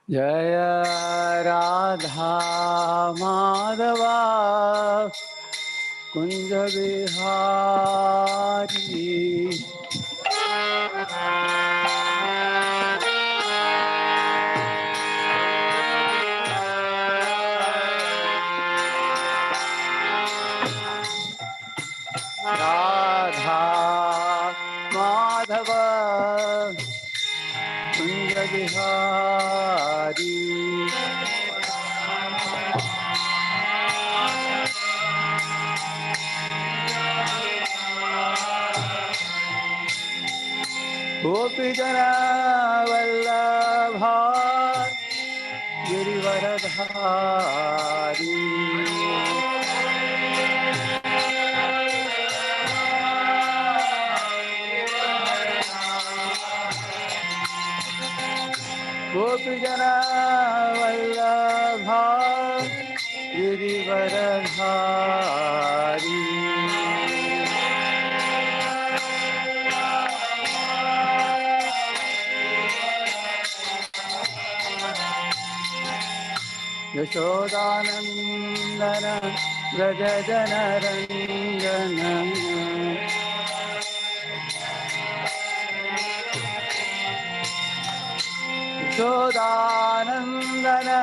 Jaya Radha Madhava Kunja Vihari Radha Madhava Kunja Vihari Gopi Jana Vallabha Girivaradhari Gopi Jana Vallabha Girivaradhari Yashodanandana Vraja Janarandana Yashodanandana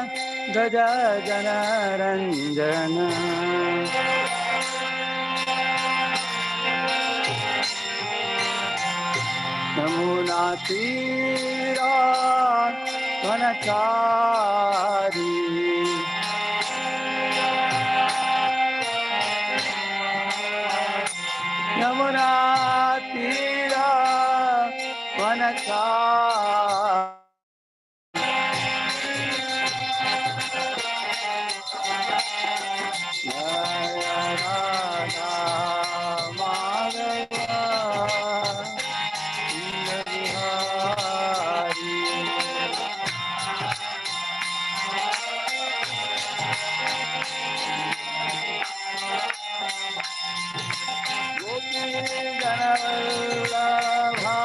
Vraja Janarandana Yamuna Tira Vanachari Yamuna Tira Vanachari Jaya Radha Madhava Kunja Vihari Gopi Jana Vallabha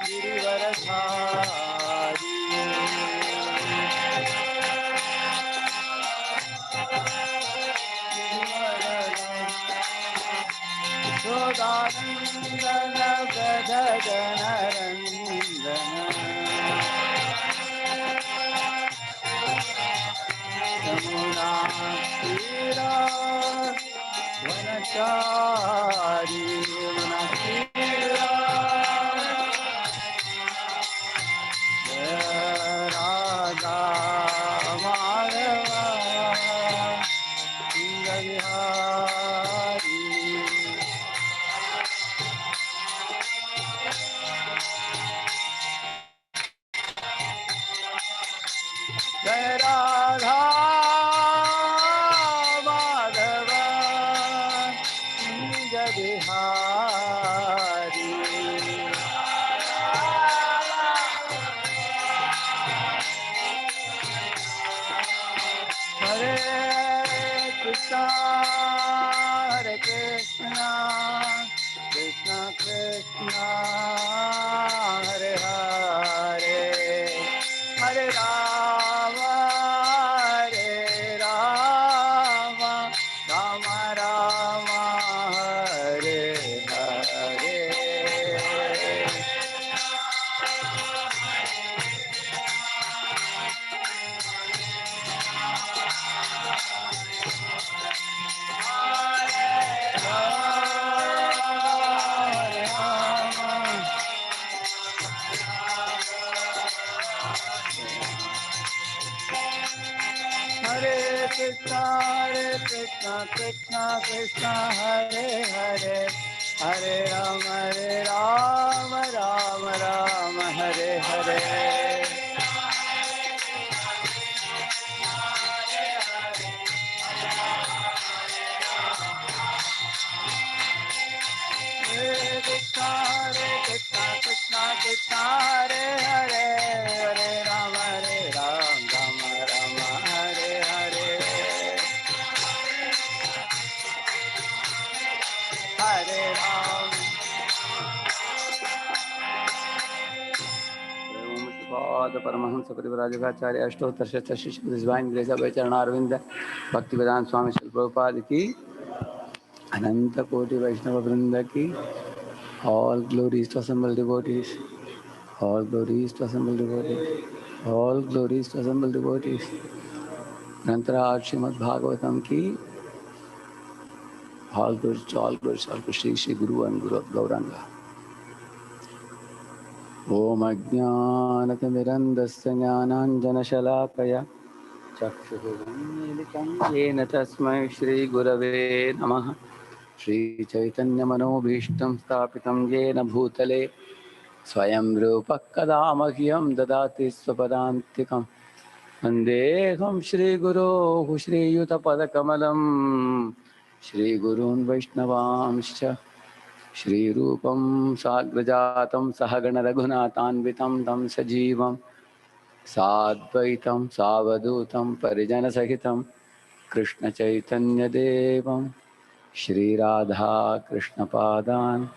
Girivaradhari Yashodanandana Vraja Janarandana Yamuna Tira Vanachari Yamuna Tira Jaya Radha Madhava Kunja Vihari Jaya Radha Madhava Kunja Vihari Hare Krishna Hare Krishna Krishna Krishna Hare Hare Hare Rama Hare Rama Rama Rama Hare Hare Hare Krishna Krishna Krishna Hare Hare Hare Rama Rama Rama Hare Hare Hare Krishna Krishna Krishna Hare Hare Hare Rama Rama Hare Hare Hare Rama Prabhupada Paramahamsa Parivrajagacharya Ashtotter Shri Divine Grace of Charanarvinda Bhaktivedanta Swami Srila Prabhupada ki Ananta Koti Vaishnava Vrinda ki. All glories to assembled devotees. All glories to assembled devotees. All glories to assembled devotees. Grantharaj Srimad Bhagavatam ki. All glories to all glories to all Shri Shri Guru and Guru of Gauranga. Om Ajnanatamidandasya Jnananjanashalakaya Chakshurunnilitam Yena Tasmai Shri Gurave Namaha Shri Chaitanya Manobhishtam Stapitam Yena Bhutale Swayam Rupa Kadamahyam Dadati Swapadantikam Vandeham Shri Guru Shri Yuta Padakamalam Shri Gurun Vaishnavamscha Shri Rupam Sagrajatam Sahagana Raghunathanvitam Tam Sajivam Sadvaitam Savadutam Parijana Sahitam Krishna Chaitanya Devam Shri Radha Krishna Padan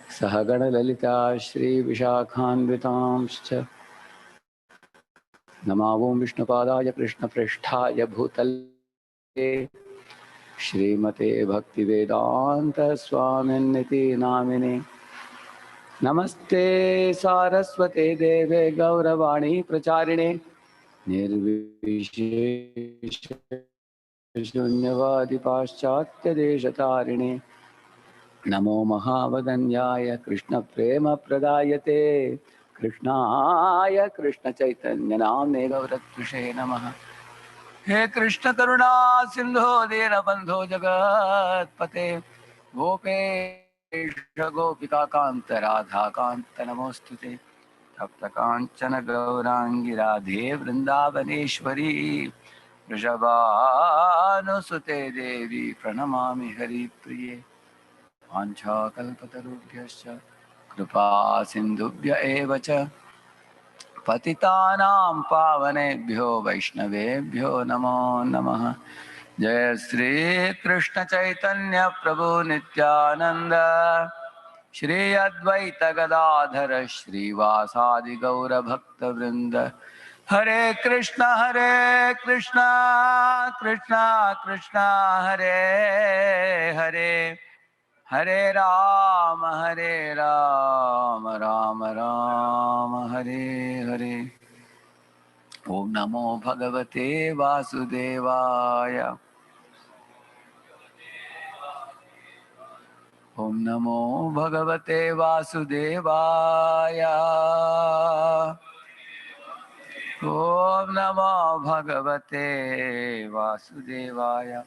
Sahagana Lalita Shri Vishakhanvitamscha Namavom Vishnupadaya Krishna Prishthaya Bhutale Shrimate Bhaktivedanta Swaminiti Namine Namaste Saraswate Deve Gauravani Pracharine Nirvishesha Shunyavadi Paschatya Deshatarine Namo Mahavadanyaya Krishna Prema Pradayate Krishnaya Krishna Chaitanya Namne Gauratushe Namaha He Krishna Karuna Sindho Dena Bandho Jagat Pate Gopesha Gopika Kanta Radha Kanta Namostute Tapta Kanchana Gaurangi Radhe Vrindavaneshwari Vrishabhanu Devi Pranamami Hari Priye Vancha Kalpatarubhyascha Kripa Sindhubhya Evacha Patitanam Pavanebhyo Vaishnavebhyo Namo Namaha Jai Sri Krishna Chaitanya Prabhu Nityananda Shri Advaita Gadadhara Shri Vasadi Gaura Bhakta Vrinda Hare Krishna Krishna Krishna Hare Hare Hare Rama Rama Rama Hare Hare Om Namo Bhagavate Vasudevaya Om Namo Bhagavate Vasudevaya Om Namo Bhagavate Vasudevaya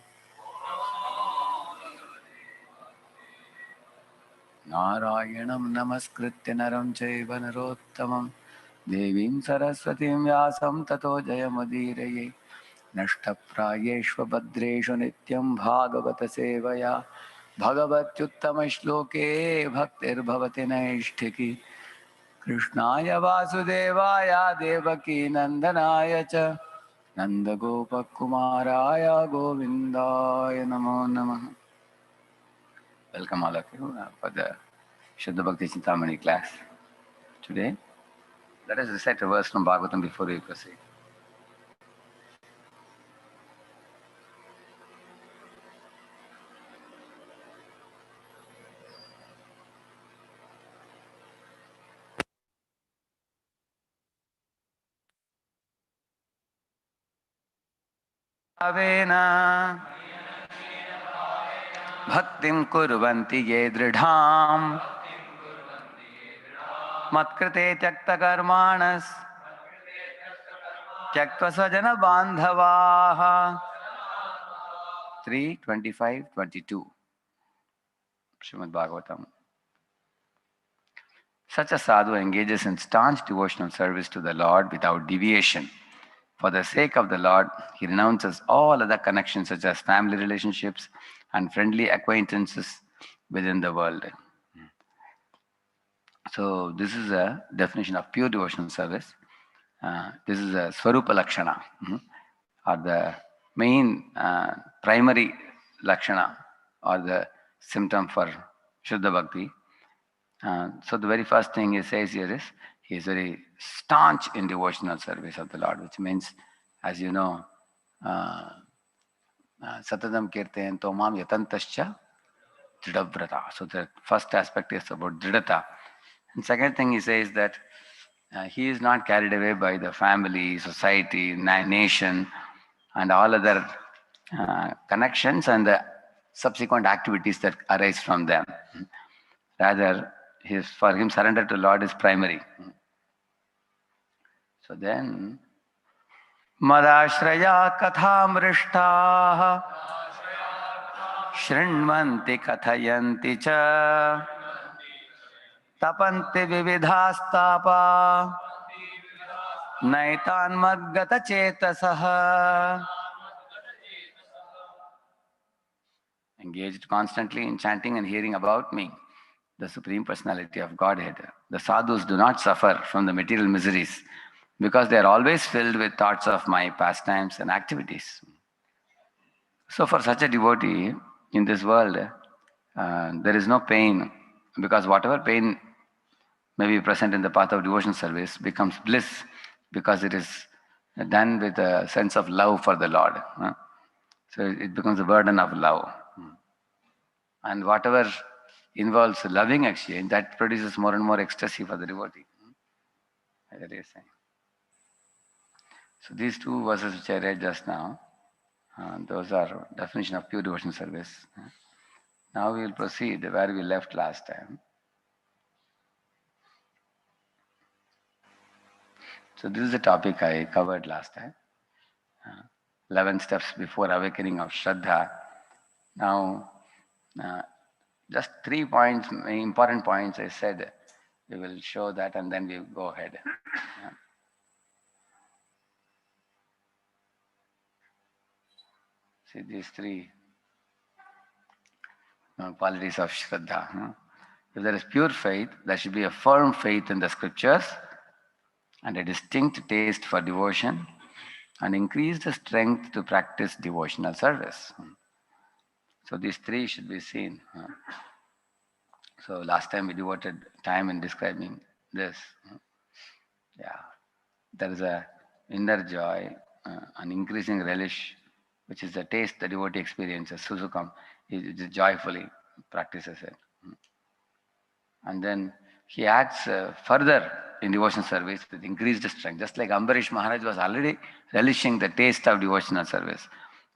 Narayanam Namaskritya Naram Chaiva Narottamam Devim Saraswatim Vyasam Tato Jayamadiraye Nashtaprayeshva Bhadreshu Nityam Bhagavata Sevaya Bhagavatyuttama Shloke Bhaktir Bhavati Naishtiki Krishnaya Vasudevaya Devaki Nandanaya Cha Nanda Gopa Kumaraya Govindaya Namo Namaha. Welcome all of you for the Shuddha Bhakti Chintamani class. Today, let us recite a verse from Bhagavatam before we proceed. Avena Bhaktim Kurvanti Ye Dridham Matkrite Tyakta Karmanas Tyaktva Svajana Bandhavaha 3:25-22 Srimad Bhagavatam. Such a sadhu engages in staunch devotional service to the Lord without deviation. For the sake of the Lord, he renounces all other connections such as family relationships and friendly acquaintances within the world. So this is a definition of pure devotional service. This is a Swarupa Lakshana, or the main primary Lakshana, or the symptom for Shuddha Bhakti. So the very first thing he says here is, he is very staunch in devotional service of the Lord, which means, as you know, Satadam Kirtan Tomam Yatantascha Dridavrata. So the first aspect is about Dridata. And second thing he says that he is not carried away by the family, society, nation, and all other connections and the subsequent activities that arise from them. Rather, for him, surrender to Lord is primary. So then, Madashraya kathamrishtaah शृण्वन्ति कथयन्ति च तपन्ति विविधास्तापा नैतान्मद्गतचेतसः. Engaged constantly in chanting and hearing about me, the Supreme Personality of Godhead. The sadhus do not suffer from the material miseries because they are always filled with thoughts of my pastimes and activities. So for such a devotee in this world, there is no pain, because whatever pain may be present in the path of devotion service becomes bliss because it is done with a sense of love for the Lord. So it becomes a burden of love. And whatever involves loving exchange, that produces more and more ecstasy for the devotee. That is saying. So these two verses which I read just now, those are definition of pure devotion service. Now we will proceed where we left last time. So this is the topic I covered last time. 11 steps before awakening of Shraddha. Now, just 3 points, important points I said. We will show that and then we go ahead. See these 3 qualities of Shraddha. If there is pure faith, there should be a firm faith in the scriptures and a distinct taste for devotion and increased strength to practice devotional service. So these 3 should be seen. So last time we devoted time in describing this. Yeah, there is a inner joy, an increasing relish, which is the taste the devotee experiences. Suzukam, he joyfully practices it. And then he acts further in devotional service with increased strength. Just like Ambarish Maharaj was already relishing the taste of devotional service.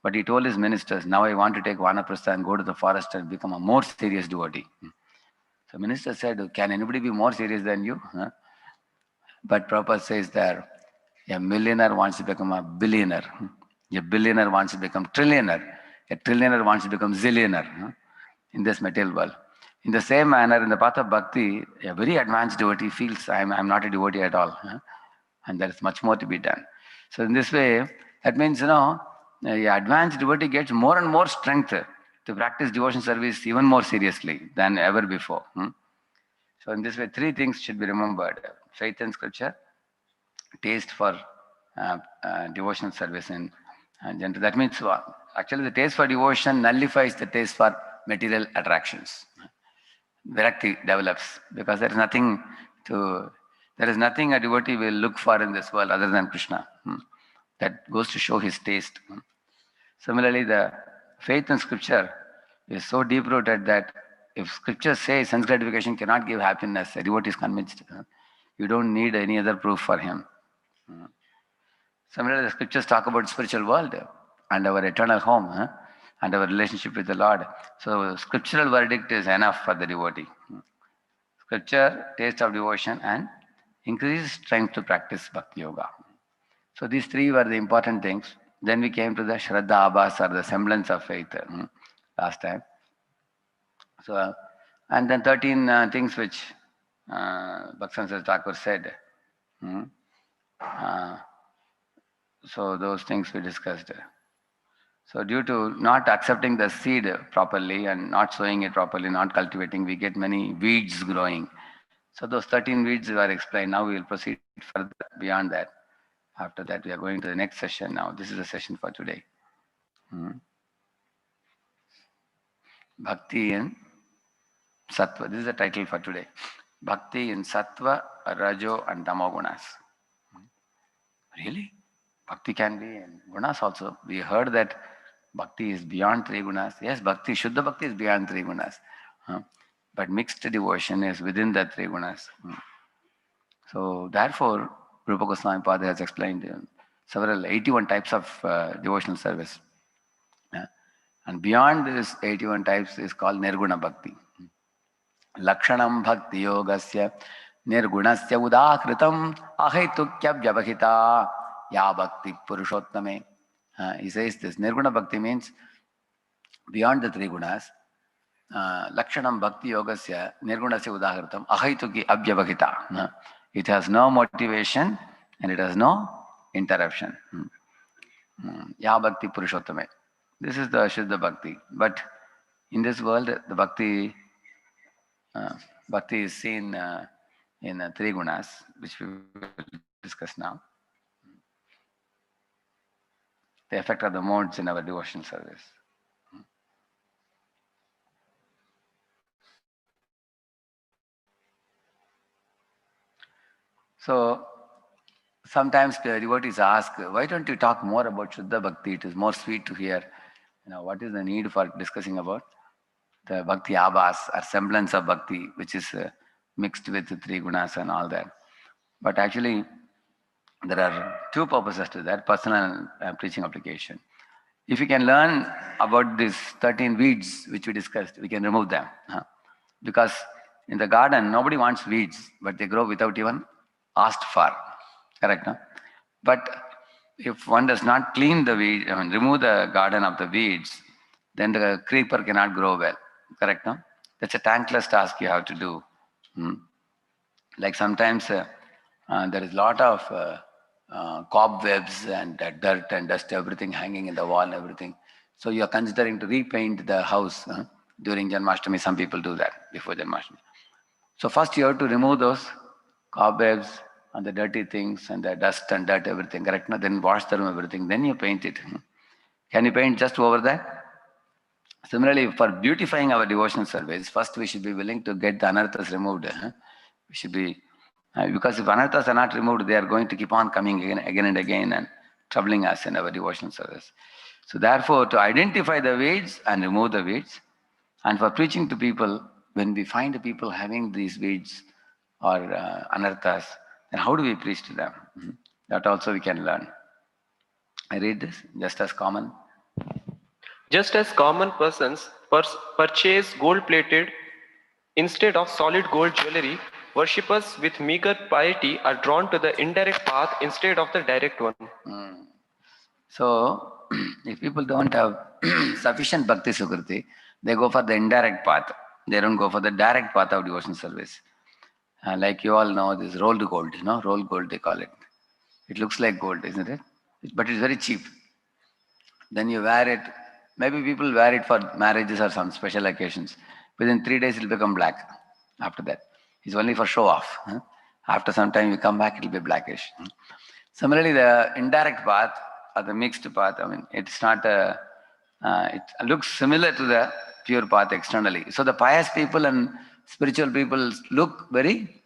But he told his ministers, now I want to take Vanaprastha and go to the forest and become a more serious devotee. So minister said, can anybody be more serious than you? But Prabhupada says there, a millionaire wants to become a billionaire. A billionaire wants to become trillionaire. A trillionaire wants to become zillionaire in this material world. In the same manner, in the path of bhakti, a very advanced devotee feels, I'm not a devotee at all. And there is much more to be done. So in this way, that means, the advanced devotee gets more and more strength to practice devotion service even more seriously than ever before. So in this way, 3 things should be remembered. Faith in scripture, taste for devotional service in general. That means actually the taste for devotion nullifies the taste for material attractions. Virakti develops because there is nothing a devotee will look for in this world other than Krishna. That goes to show his taste. Similarly, the faith in scripture is so deep-rooted that if scripture says sense gratification cannot give happiness, a devotee is convinced. You don't need any other proof for him. Similarly, the scriptures talk about spiritual world and our eternal home and our relationship with the Lord. So scriptural verdict is enough for the devotee. Scripture, taste of devotion, and increased strength to practice bhakti yoga. So these 3 were the important things. Then we came to the Shraddha Abhas, or the semblance of faith last time. So, and then 13 things which Bhaktivinoda Thakur said. So those things we discussed. So due to not accepting the seed properly and not sowing it properly, not cultivating, we get many weeds growing. So those 13 weeds were explained. Now we will proceed further beyond that. After that, we are going to the next session now. This is the session for today. Bhakti and Sattva. This is the title for today. bhakti in sattva, rajo and tamo gunas. Really? Bhakti can be in gunas also. We heard that bhakti is beyond three gunas. Yes, bhakti, Shuddha bhakti is beyond three gunas. But mixed devotion is within the three gunas. So therefore, Rupa Goswami Pada has explained several 81 types of devotional service. And beyond this 81 types is called Nirguna Bhakti. Lakshanam Bhakti Yogasya Nirgunasya Udakritam Ahaitukya Vyabhita Ya Bhakti Purushottame. He says this Nirguna Bhakti means beyond the three gunas. Lakshanam Bhakti Yogasya Nirgunasya Udakritam Ahaituki Abhyabhita. It has no motivation and it has no interruption. Ya Bhakti Purushottame. This is the Shuddha Bhakti. But in this world, the Bhakti is seen in three gunas, which we will discuss now. The effect of the modes in our devotional service. So, sometimes the devotees ask, why don't you talk more about Shuddha Bhakti? It is more sweet to hear. What is the need for discussing about the Bhakti Abhas or semblance of Bhakti, which is mixed with the three gunas and all that. But actually, there are two purposes to that, personal and preaching application. If you can learn about these 13 weeds which we discussed, we can remove them. Because in the garden, nobody wants weeds, but they grow without even asked for. Correct? No? But if one does not clean the weed, remove the garden of the weeds, then the creeper cannot grow well. Correct? No? That's a thankless task you have to do. Like sometimes there is a lot of cobwebs and dirt and dust, everything hanging in the wall and everything. So you are considering to repaint the house during Janmashtami. Some people do that before Janmashtami. So first you have to remove those cobwebs and the dirty things and the dust and dirt, everything, correct? No? Then wash the room, everything. Then you paint it. Can you paint just over that? Similarly, for beautifying our devotional service, first we should be willing to get the anarthas removed. We should be, because if anarthas are not removed, they are going to keep on coming again and again and troubling us in our devotional service. So therefore, to identify the weeds and remove the weeds, and for preaching to people, when we find people having these weeds or anarthas, then how do we preach to them? That also we can learn. I read this just as common. Just as common persons purchase gold-plated instead of solid gold jewelry, worshippers with meager piety are drawn to the indirect path instead of the direct one. So, if people don't have sufficient bhakti sukriti, they go for the indirect path. They don't go for the direct path of devotion service. Like you all know, this rolled gold, rolled gold they call it. It looks like gold, isn't it? But it's very cheap. Then you wear it. Maybe people wear it for marriages or some special occasions. Within 3 days, it'll become black. After that, it's only for show off. After some time, you come back, it'll be blackish. Similarly, the indirect path or the mixed path, it's not it looks similar to the pure path externally. So the pious people and spiritual people look very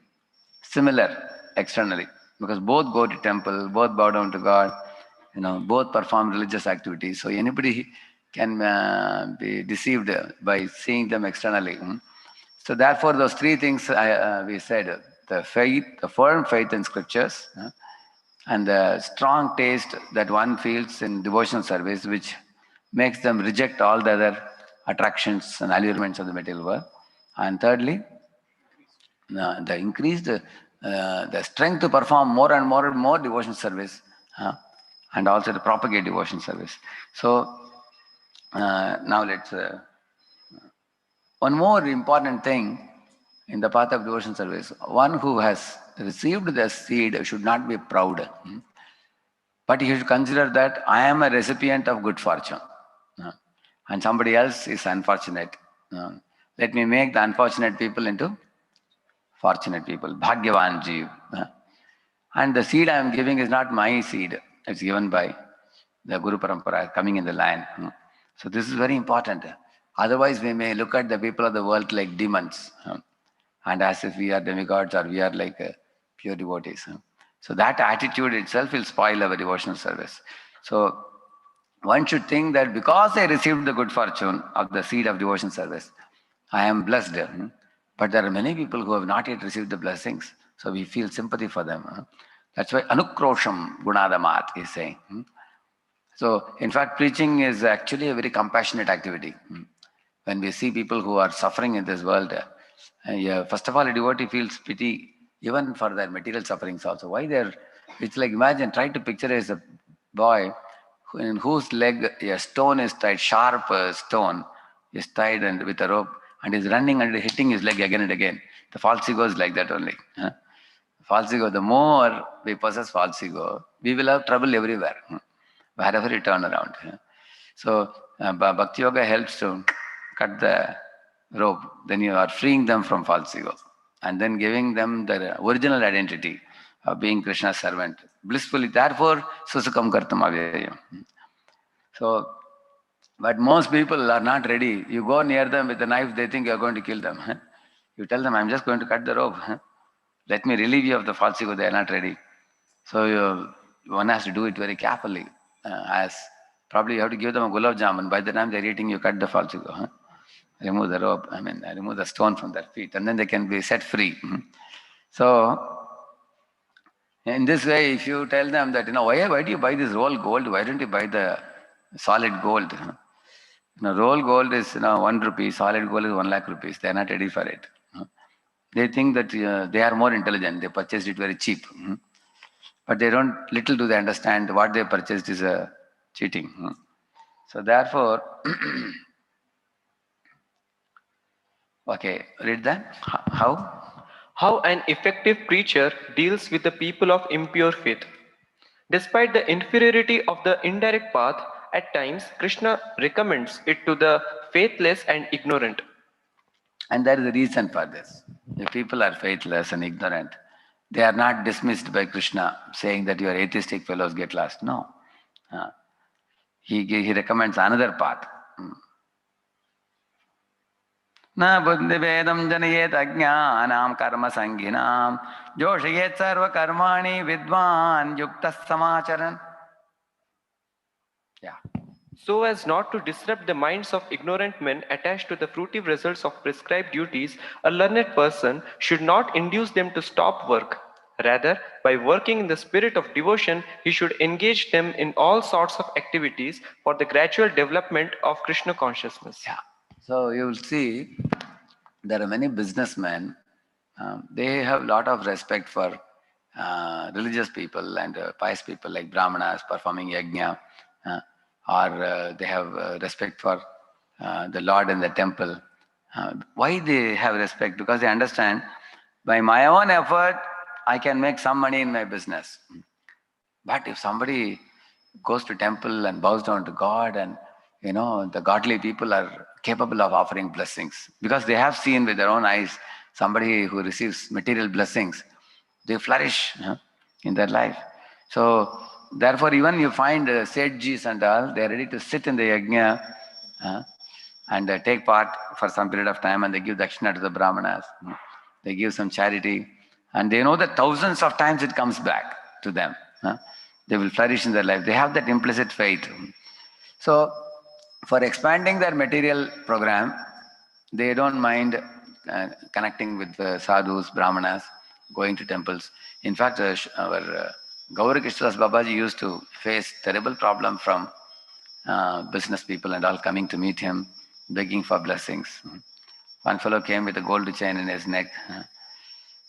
similar externally because both go to temple, both bow down to God, both perform religious activities. So anybody can be deceived by seeing them externally. So therefore, those three things we said: the faith, the firm faith in scriptures, and the strong taste that one feels in devotional service, which makes them reject all the other attractions and allurements of the material world. And thirdly, the increased the strength to perform more and more and more devotional service, and also to propagate devotional service. So now let's one more important thing in the path of devotional service. One who has received the seed should not be proud. But you should consider that I am a recipient of good fortune and somebody else is unfortunate. Let me make the unfortunate people into fortunate people. Bhagyavan Jeev. And the seed I am giving is not my seed. It's given by the Guru Parampara coming in the line. So this is very important. Otherwise we may look at the people of the world like demons. and as if we are demigods or we are like pure devotees. So that attitude itself will spoil our devotional service. So one should think that because I received the good fortune of the seed of devotion service, I am blessed. But there are many people who have not yet received the blessings. So we feel sympathy for them. That's why Anukrosham Gunadamat is saying. So in fact, preaching is actually a very compassionate activity. When we see people who are suffering in this world, yeah, first of all, a devotee feels pity even for their material sufferings also. Why they're, it's like imagine, try to picture as a boy in whose leg a stone is tied, sharp stone is tied and with a rope and is running and hitting his leg again and again. The false ego is like that only. False ego, the more we possess false ego, we will have trouble everywhere, wherever we turn around. So Bhakti Yoga helps to cut the rope. Then you are freeing them from false ego and then giving them the original identity of being Krishna's servant. Blissfully, therefore, Susukam Kartam Avyayam. So, but most people are not ready. You go near them with a knife, they think you are going to kill them. You tell them, I'm just going to cut the rope. Let me relieve you of the false ego. They are not ready. So one has to do it very carefully. As probably you have to give them a gulab jamun. By the time they're eating, you cut the false ego. Remove the rope, remove the stone from their feet, and then they can be set free. So in this way, if you tell them that, why do you buy this roll gold? Why don't you buy the solid gold? Roll gold is 1 rupee, solid gold is 1 lakh rupees. They are not ready for it. They think that they are more intelligent. They purchased it very cheap. But they don't, little do they understand what they purchased is cheating. So therefore, okay, read that. How? How an effective preacher deals with the people of impure faith. Despite the inferiority of the indirect path, at times Krishna recommends it to the faithless and ignorant. And there is a reason for this. If people are faithless and ignorant, they are not dismissed by Krishna saying that your atheistic fellows get lost. No. He recommends another path. Na buddhi vedam janayet ajnanam karma sanginam joshayet sarva karmani vidvan yukta samacharan. Yeah. So as not to disrupt the minds of ignorant men attached to the fruitive results of prescribed duties, a learned person should not induce them to stop work. Rather, by working in the spirit of devotion, he should engage them in all sorts of activities for the gradual development of Krishna consciousness. Yeah. So you will see there are many businessmen. They have a lot of respect for religious people and pious people like Brahmanas performing yajna, or they have respect for the Lord in the temple. Why they have respect? Because they understand by my own effort, I can make some money in my business. But if somebody goes to temple and bows down to God, and the godly people are capable of offering blessings because they have seen with their own eyes somebody who receives material blessings, they flourish in their life. So therefore, even you find Sethjis and all, they are ready to sit in the yajna and take part for some period of time, and they give dakshina to the brahmanas. They give some charity, and they know that thousands of times it comes back to them. They will flourish in their life. They have that implicit faith. So for expanding their material program, they don't mind connecting with sadhus, brahmanas, going to temples. In fact, our Gaurakrishnas Babaji used to face terrible problem from business people and all coming to meet him, begging for blessings. One fellow came with a gold chain in his neck.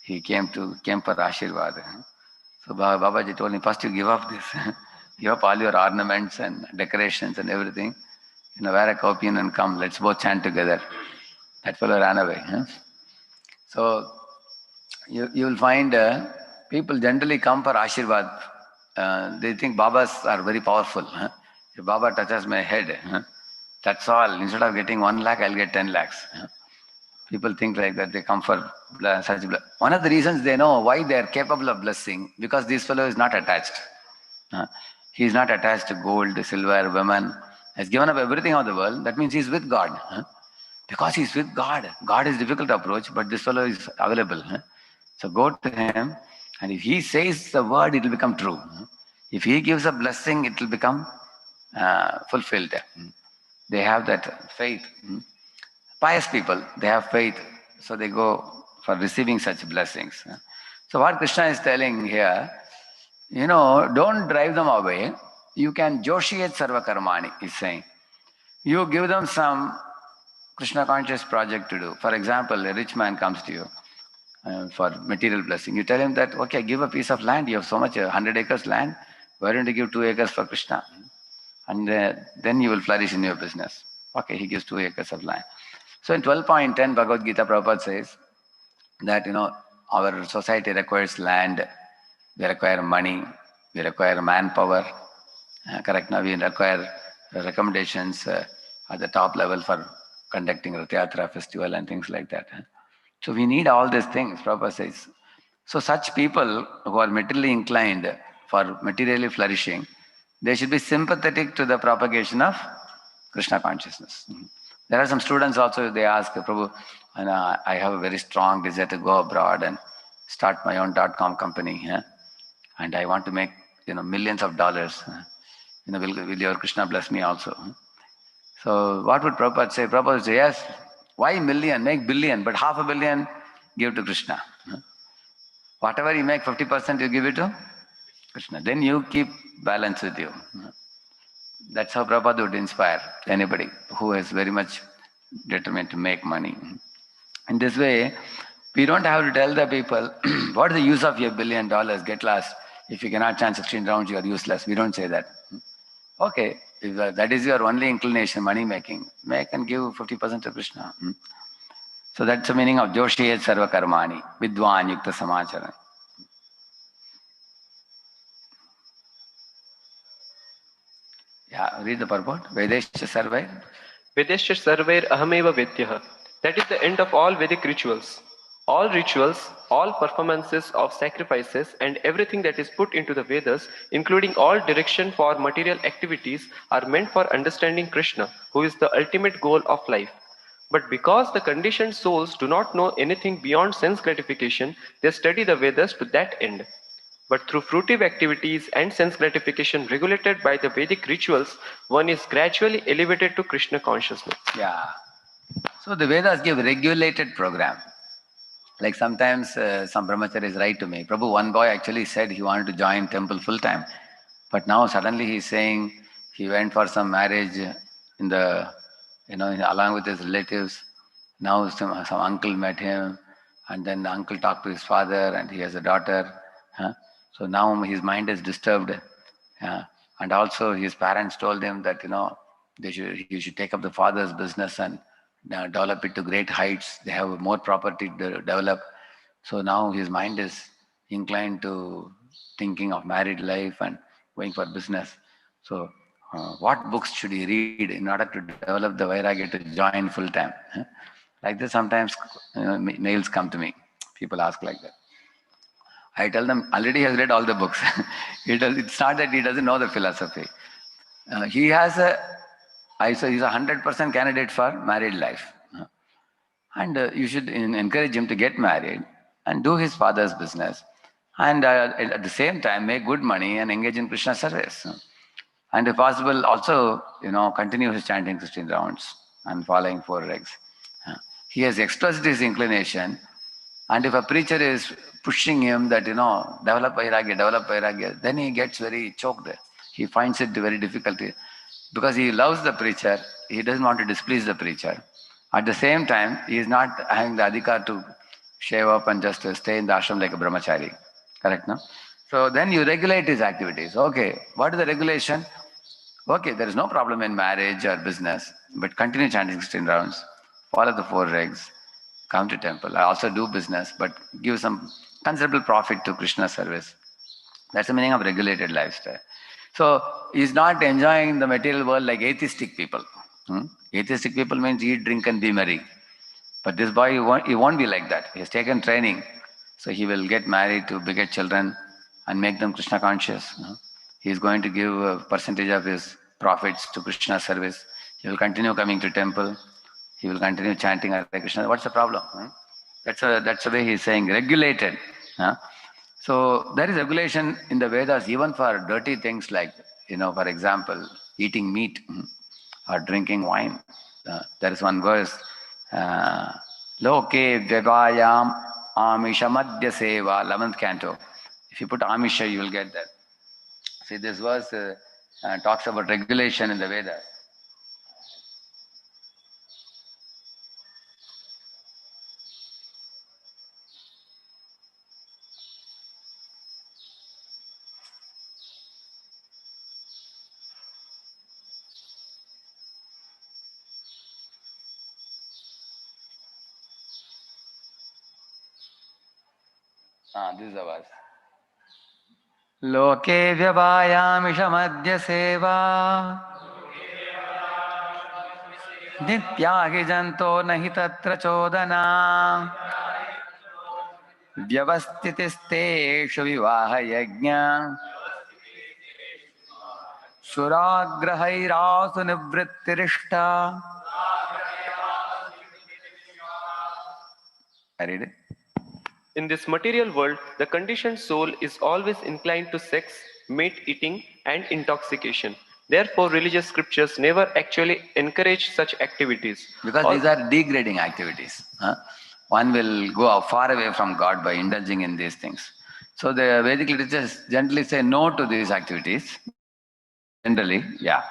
He came for Ashirvad. So Babaji told him, first you give up this. Give up all your ornaments and decorations and everything. Wear a kaupian and come. Let's both chant together. That fellow ran away. So you will find people generally come for Ashirvad. They think Babas are very powerful. If Baba touches my head, that's all. Instead of getting 1 lakh, I'll get 10 lakhs. People think like that. They come for such. One of the reasons they know why they are capable of blessing, because this fellow is not attached. He is not attached to gold, silver, women. He has given up everything of the world. That means he is with God. Because he's with God. God is difficult to approach, but this fellow is available. So go to him, and if he says the word, it will become true. If he gives a blessing, it will become fulfilled. They have that faith. Pious people, they have faith, so they go for receiving such blessings. So what Krishna is telling here, don't drive them away. You can Joshiyat Sarva Karmani, he's saying. You give them some Krishna conscious project to do. For example, a rich man comes to you for material blessing. You tell him that, okay, give a piece of land. You have so much, 100 acres land. Why don't you give 2 acres for Krishna? And then you will flourish in your business. Okay, he gives 2 acres of land. So in 12.10, Bhagavad Gita, Prabhupada says that, our society requires land, we require money, we require manpower. Correct? Now we require recommendations at the top level for conducting Rath Yatra festival and things like that. So we need all these things, Prabhupada says. So such people who are materially inclined for materially flourishing, they should be sympathetic to the propagation of Krishna consciousness. There are some students also, they ask, Prabhu, I have a very strong desire to go abroad and start my own .com company. And I want to make millions of dollars. Will your Krishna bless me also? So what would Prabhupada say? Prabhupada would say, yes, why million? Make billion, but half a billion give to Krishna. Whatever you make, 50% you give it to Krishna. Then you keep balance with you. That's how Prabhupada would inspire anybody who is very much determined to make money. In this way, we don't have to tell the people, what is the use of your $1 billion? Get lost. If you cannot chant 16 rounds, you are useless. We don't say that. Okay, if that is your only inclination, money making, make and give 50% to Krishna. So that's the meaning of Joshiyat Sarva Karmani, Vidwan Yukta Samachara. Yeah, read the purport. Vedesha Sarvair. Vedesha Sarvair Ahameva Vedyah. That is the end of all Vedic rituals. All rituals, all performances of sacrifices, and everything that is put into the Vedas, including all direction for material activities, are meant for understanding Krishna, who is the ultimate goal of life. But because the conditioned souls do not know anything beyond sense gratification, they study the Vedas to that end. But through fruitive activities and sense gratification regulated by the Vedic rituals, one is gradually elevated to Krishna consciousness. Yeah. So the Vedas give regulated program. Like sometimes some brahmacharis write to me, Prabhu, one boy actually said he wanted to join temple full time. But now suddenly he's saying he went for some marriage in the, along with his relatives. Now some uncle met him, and then the uncle talked to his father, and he has a daughter. So now his mind is disturbed. And also his parents told him that, he should take up the father's business and develop it to great heights. They have more property to develop. So now his mind is inclined to thinking of married life and going for business. So what books should he read in order to develop the vairagya to join full time? Like this sometimes mails come to me. People ask like that. I tell them, already he has read all the books. It's not that he doesn't know the philosophy. He has he's a 100% candidate for married life. And you should encourage him to get married and do his father's business. And at the same time, make good money and engage in Krishna service. And if possible, also, continue his chanting 16 rounds and following 4 regs. He has expressed his inclination. And if a preacher is pushing him that, develop vairagya, then he gets very choked. He finds it very difficult because he loves the preacher. He doesn't want to displease the preacher. At the same time, he is not having the adhikar to shave up and just stay in the ashram like a brahmachari. Correct, no? So then you regulate his activities. Okay, what is the regulation? Okay, there is no problem in marriage or business, but continue chanting 16 rounds, follow the 4 regs, come to temple. I also do business, but give some considerable profit to Krishna service. That's the meaning of regulated lifestyle. So he's not enjoying the material world like atheistic people. Atheistic people means eat, drink, and be merry. But this boy, he won't be like that. He has taken training. So he will get married to beget children and make them Krishna conscious. He is going to give a percentage of his profits to Krishna service. He will continue coming to temple. he will continue chanting Hare Krishna. What's the problem? That's the way he's saying, regulated. Huh? So there is regulation in the Vedas even for dirty things like, for example, eating meat or drinking wine. There is one verse, Loke Vyavayam Amisha Madhya Seva, 11th canto. If you put Amisha, you will get that. See, this verse talks about regulation in the Vedas. This is the verse. Loke Vyavayamisha Madhya Seva Nityagi Janto Nahi Tatra Chodana Vyavastitisteshu Vivaha Yajna Suragrahairasu Nivrittirishta. I read it. In this material world, the conditioned soul is always inclined to sex, meat eating, and intoxication. Therefore, religious scriptures never actually encourage such activities. Because these are degrading activities. One will go far away from God by indulging in these things. So the Vedic literatures generally say no to these activities. Generally, yeah.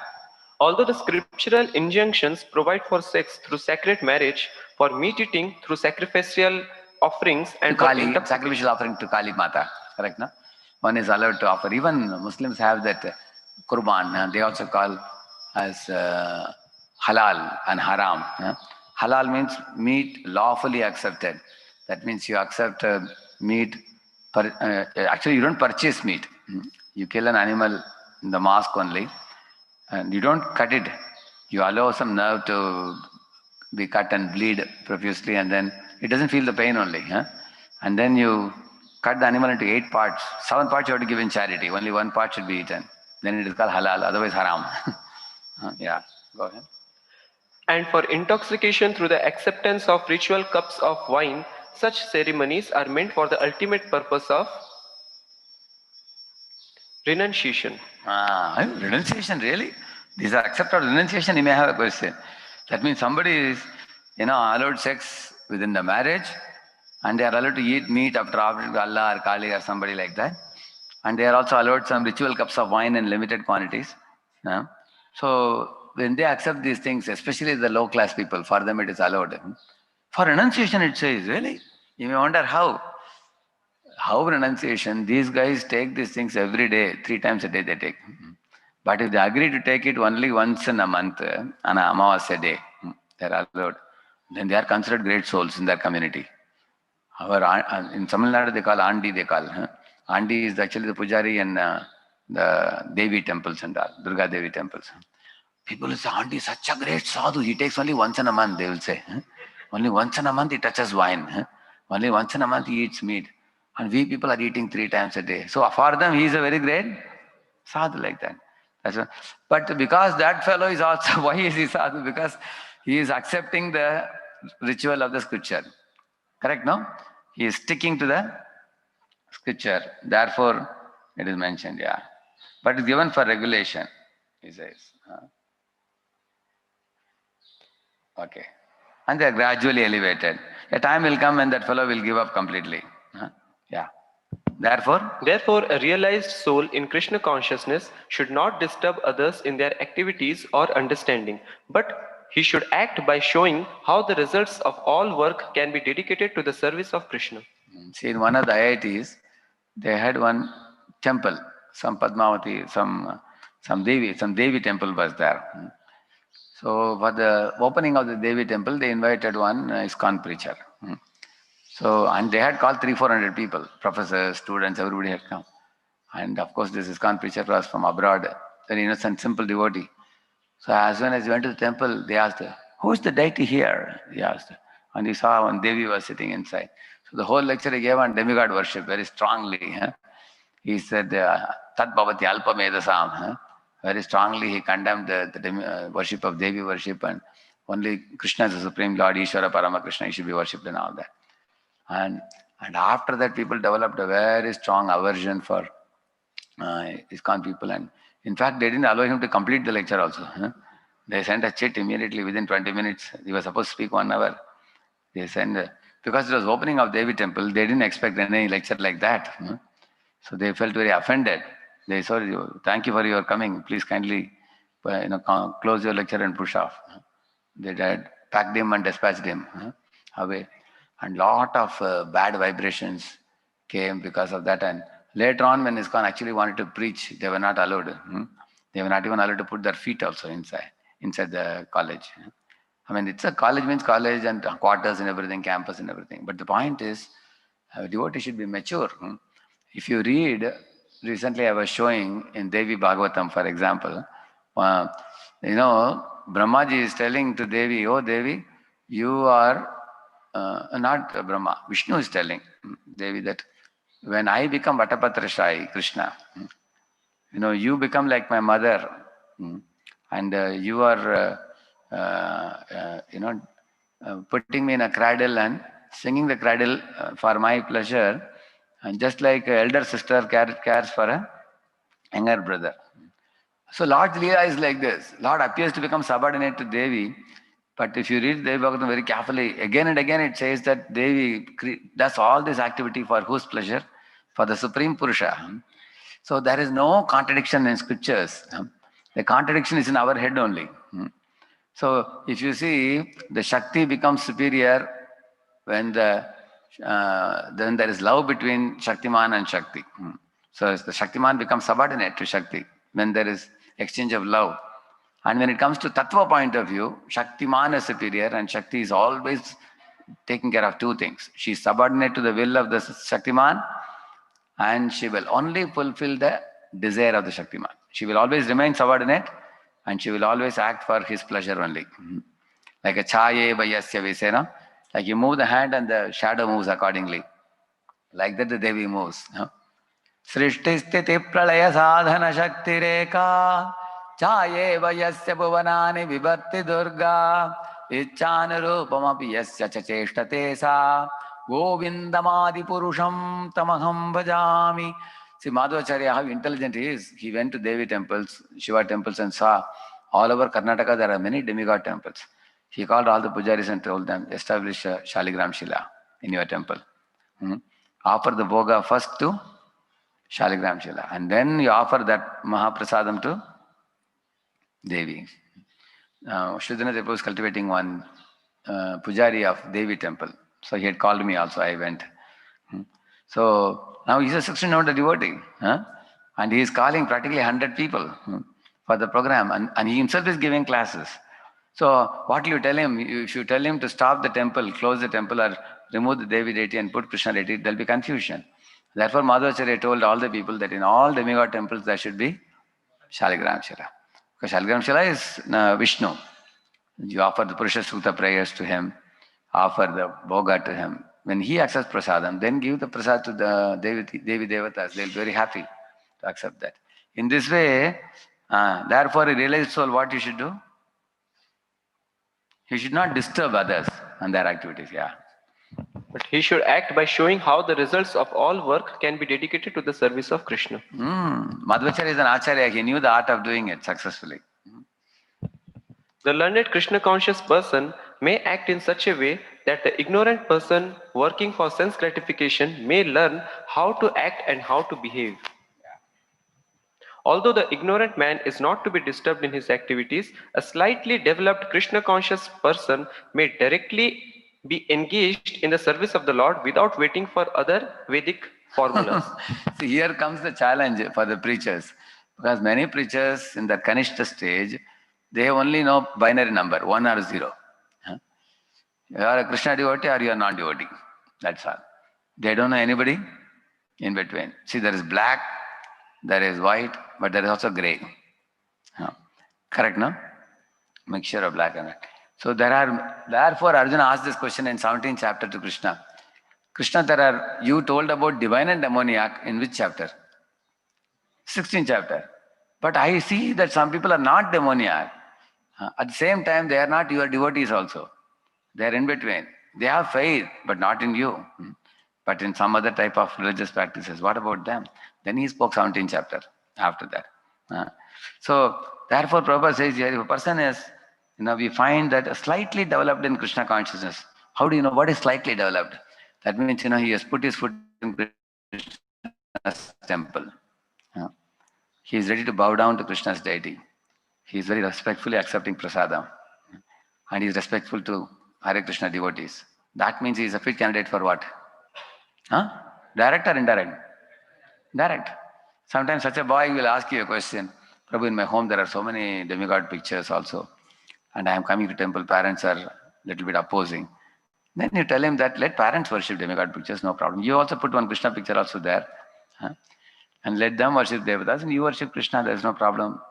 Although the scriptural injunctions provide for sex through sacred marriage, for meat eating through sacrificial offerings, and to Kali, sacrificial offering to Kali Mata, correct? No? One is allowed to offer. Even Muslims have that Qurban. They also call as halal and haram. Halal means meat lawfully accepted. That means you accept meat. Actually, you don't purchase meat. You kill an animal in the mosque only, and you don't cut it. You allow some nerve to be cut and bleed profusely, and then it doesn't feel the pain only. And then you cut the animal into 8 parts. 7 parts you have to give in charity. Only 1 part should be eaten. Then it is called halal, otherwise haram. Yeah, go ahead. And for intoxication through the acceptance of ritual cups of wine, such ceremonies are meant for the ultimate purpose of renunciation. Renunciation, really? These are accepted renunciation, you may have a question. That means somebody is, allowed sex within the marriage, and they are allowed to eat meat after offering to Allah or Kali or somebody like that. And they are also allowed some ritual cups of wine in limited quantities. So when they accept these things, especially the low class people, for them it is allowed. For renunciation it says, really? You may wonder how. How renunciation, these guys take these things every day, 3 times a day they take. But if they agree to take it only once in a month, on a Amavasya day, they are allowed. Then they are considered great souls in their community. In Tamil Nadu they call Andi, they call. Andi is actually the Pujari and the Devi temples and all, Durga Devi temples. People will say, Andi is such a great sadhu, he takes only once in a month, they will say. Only once in a month he touches wine. Only once in a month he eats meat. And we people are eating 3 times a day. So for them, he is a very great sadhu like that. But because that fellow is also, why is he sadhu? Because he is accepting the ritual of the scripture. Correct, no? He is sticking to the scripture. Therefore, it is mentioned, yeah. But it's given for regulation, he says. Okay. And they are gradually elevated. A time will come when that fellow will give up completely. Yeah. Therefore, a realized soul in Krishna consciousness should not disturb others in their activities or understanding, but he should act by showing how the results of all work can be dedicated to the service of Krishna. See, in one of the IITs, they had one temple, some Padmavati, some Devi temple was there. So for the opening of the Devi temple, they invited one ISKCON preacher. So, and they had called 300-400 people, professors, students, everybody had come. And of course, this ISKCON preacher was from abroad, very innocent, simple devotee. So as soon as he went to the temple, they asked, who is the deity here? He asked. And he saw one Devi was sitting inside. So the whole lecture he gave on demigod worship very strongly. He said, Tat Bhavati Alpa Medasam. Very strongly he condemned the worship of Devi worship and Only Krishna is the Supreme Lord, Ishvara Parama Krishna, he should be worshipped and all that. And after that, people developed a very strong aversion for ISKCON people. And in fact, they didn't allow him to complete the lecture also. They sent a chit immediately within 20 minutes. He was supposed to speak 1 hour. They sent, because it was opening of Devi temple, they didn't expect any lecture like that. So they felt very offended. They said, thank you for your coming. Please kindly close your lecture and push off. They had packed him and dispatched him away. And lot of bad vibrations came because of that. And later on, when ISKCON actually wanted to preach, they were not allowed. They were not even allowed to put their feet also inside the college. I mean, it's a college means college and quarters and everything, campus and everything. But the point is, a devotee should be mature. If you read, recently I was showing in Devi Bhagavatam, for example, Brahmaji is telling to Devi, oh Devi, you are not Brahma, Vishnu is telling Devi that when I become Vatapatra Shai, Krishna, you become like my mother, and you are, putting me in a cradle and singing the cradle for my pleasure, and just like an elder sister cares for a younger brother. So Lord's Leela is like this. Lord appears to become subordinate to Devi, but if you read Devi Bhagavatam very carefully, again and again it says that Devi does all this activity for whose pleasure? For the Supreme Purusha. So there is no contradiction in scriptures. The contradiction is in our head only. So if you see, the Shakti becomes superior when then there is love between Shaktiman and Shakti. So the Shaktiman becomes subordinate to Shakti when there is exchange of love. And when it comes to Tattva point of view, Shaktiman is superior and Shakti is always taking care of two things. She is subordinate to the will of the Shaktiman, and she will only fulfill the desire of the Shaktiman. She will always remain subordinate and she will always act for his pleasure only. Like a chaye vayasya we say, no? Like you move the hand and the shadow moves accordingly. Like that the Devi moves. Srishti sthiti pralaya sadhana shakti reka chaye vayasya bhuvanani vibhatti durga ichchana rupamapi yasya cha cheshtate sa govindamadi purusham tamaham bhajami. See, Madhvacharya, how intelligent he is. He went to Devi temples, Shiva temples, and saw all over Karnataka there are many demigod temples. He called all the pujaris and told them, establish a Shaligram Shila in your temple. Offer the bhoga first to Shaligram Shila, and then you offer that Mahaprasadam to Devi. Shuddhanath Prabhu was cultivating one pujari of Devi temple. So he had called me also, I went. So now he's a 1600 devotee. And he is calling practically 100 people for the program. And he himself is giving classes. So what will you tell him? If you tell him to stop the temple, close the temple, or remove the Devi deity and put Krishna deity, there will be confusion. Therefore, Madhvacharya told all the people that in all demigod temples there should be Shaligram Shila. Because Shaligram Shila is Vishnu. You offer the Purusha Sukta prayers to him, offer the bhoga to him. When he accepts prasadam, then give the prasad to the Devi Devatas. They'll be very happy to accept that. In this way, therefore, a realized soul, what you should do? You should not disturb others and their activities. Yeah. But he should act by showing how the results of all work can be dedicated to the service of Krishna. Madhvacharya is an acharya. He knew the art of doing it successfully. The learned Krishna conscious person may act in such a way that the ignorant person working for sense gratification may learn how to act and how to behave. Although the ignorant man is not to be disturbed in his activities, a slightly developed Krishna conscious person may directly be engaged in the service of the Lord without waiting for other Vedic formulas. See, here comes the challenge for the preachers. Because many preachers in the Kanishta stage, they only know binary number, 1 or 0. You are a Krishna devotee or you are not devotee. That's all. They don't know anybody in between. See, there is black, there is white, but there is also grey. Correct, no? Mixture of black and white. So therefore Arjuna asked this question in 17th chapter to Krishna. Krishna, you told about divine and demoniac in which chapter? 16th chapter. But I see that some people are not demoniac. At the same time, they are not your devotees also. They are in between. They have faith, but not in you, but in some other type of religious practices. What about them? Then he spoke 17th chapter after that. So therefore, Prabhupada says here, if a person is, we find that slightly developed in Krishna consciousness. How do you know what is slightly developed? That means, he has put his foot in Krishna's temple. He is ready to bow down to Krishna's deity. He is very respectfully accepting prasadam. And he is respectful to Hare Krishna devotees. That means he is a fit candidate for what? Direct or indirect? Direct. Sometimes such a boy will ask you a question. Prabhu, in my home there are so many demigod pictures also. And I am coming to temple, parents are a little bit opposing. Then you tell him that let parents worship demigod pictures, no problem. You also put one Krishna picture also there. And let them worship Devatas and you worship Krishna, there is no problem.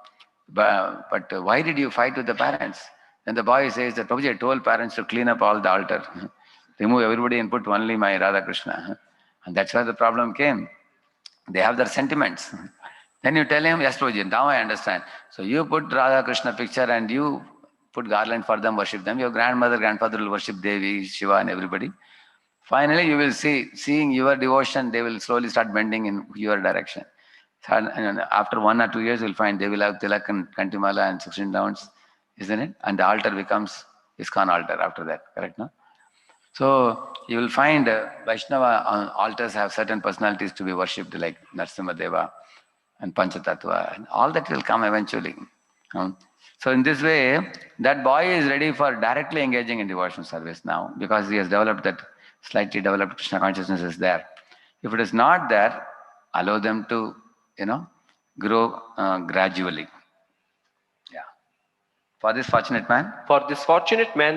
But why did you fight with the parents? Then the boy says that Prabhuji, I told parents to clean up all the altar. Remove everybody and put only my Radha Krishna. And that's where the problem came. They have their sentiments. Then you tell him, yes Prabhuji, now I understand. So you put Radha Krishna picture and you put garland for them, worship them. Your grandmother, grandfather will worship Devi, Shiva and everybody. Finally, you will seeing your devotion, they will slowly start bending in your direction. And after 1 or 2 years, you'll find they will have Tilak and Kantimala and 16 rounds, isn't it? And the altar becomes ISKCON altar after that, correct, no? So you will find Vaishnava altars have certain personalities to be worshipped, like Narasimha and Panchatattva, and all that will come eventually. So in this way, that boy is ready for directly engaging in devotional service now, because he has developed that slightly developed Krishna consciousness is there. If it is not there, allow them to, grow gradually. Yeah. For this fortunate man,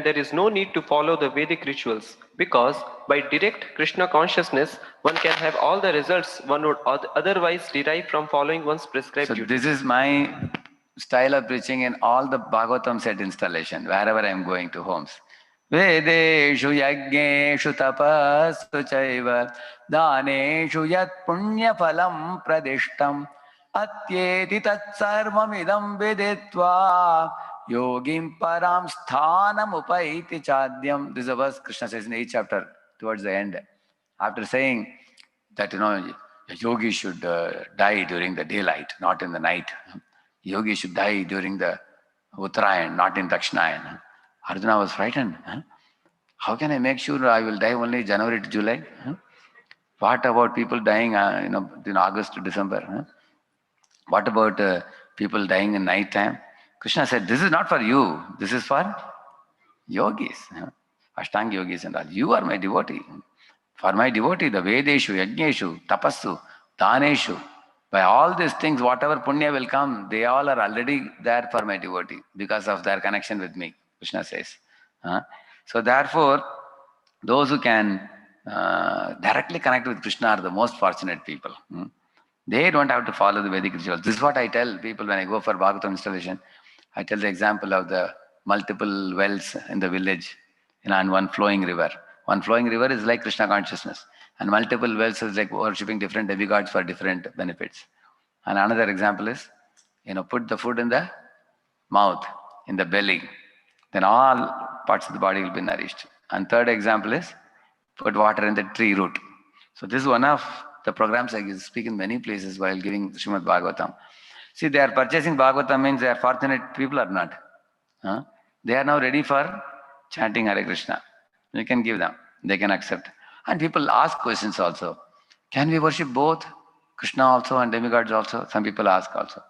there is no need to follow the Vedic rituals, because by direct Krishna consciousness, one can have all the results one would otherwise derive from following one's prescribed duties. This is my style of preaching in all the Bhagavatam set installation, wherever I am going to homes. Vedeshu yajneshu tapasu chaiva daneshu yat punya phalam pradishtam atyeti tat sarvamidam viditva yogim param sthanam upaiti chadyam. This is a verse Krishna says in 8th chapter towards the end. After saying that, a yogi should die during the daylight, not in the night. Yogi should die during the Uttarayan, not in Dakshinayan. Arjuna was frightened. How can I make sure I will die only January to July? What about people dying in August to December? What about people dying in night time? Krishna said, this is not for you. This is for yogis, Ashtanga yogis and all. You are my devotee. For my devotee, the Vedeshu, Yajneshu, Tapassu, Daneshu, by all these things, whatever punya will come, they all are already there for my devotee because of their connection with me, Krishna says. So therefore, those who can directly connect with Krishna are the most fortunate people. They don't have to follow the Vedic rituals. This is what I tell people when I go for Bhagavatam installation. I tell the example of the multiple wells in the village, and one flowing river. One flowing river is like Krishna consciousness. And multiple wells is like worshipping different demigods for different benefits. And another example is, put the food in the mouth, in the belly. Then all parts of the body will be nourished. And third example is, put water in the tree root. So this is one of the programs I speak in many places while giving Srimad Bhagavatam. See, they are purchasing Bhagavatam means they are fortunate people or not. They are now ready for chanting Hare Krishna. You can give them. They can accept. And people ask questions also. Can we worship both? Krishna also and demigods also? Some people ask also.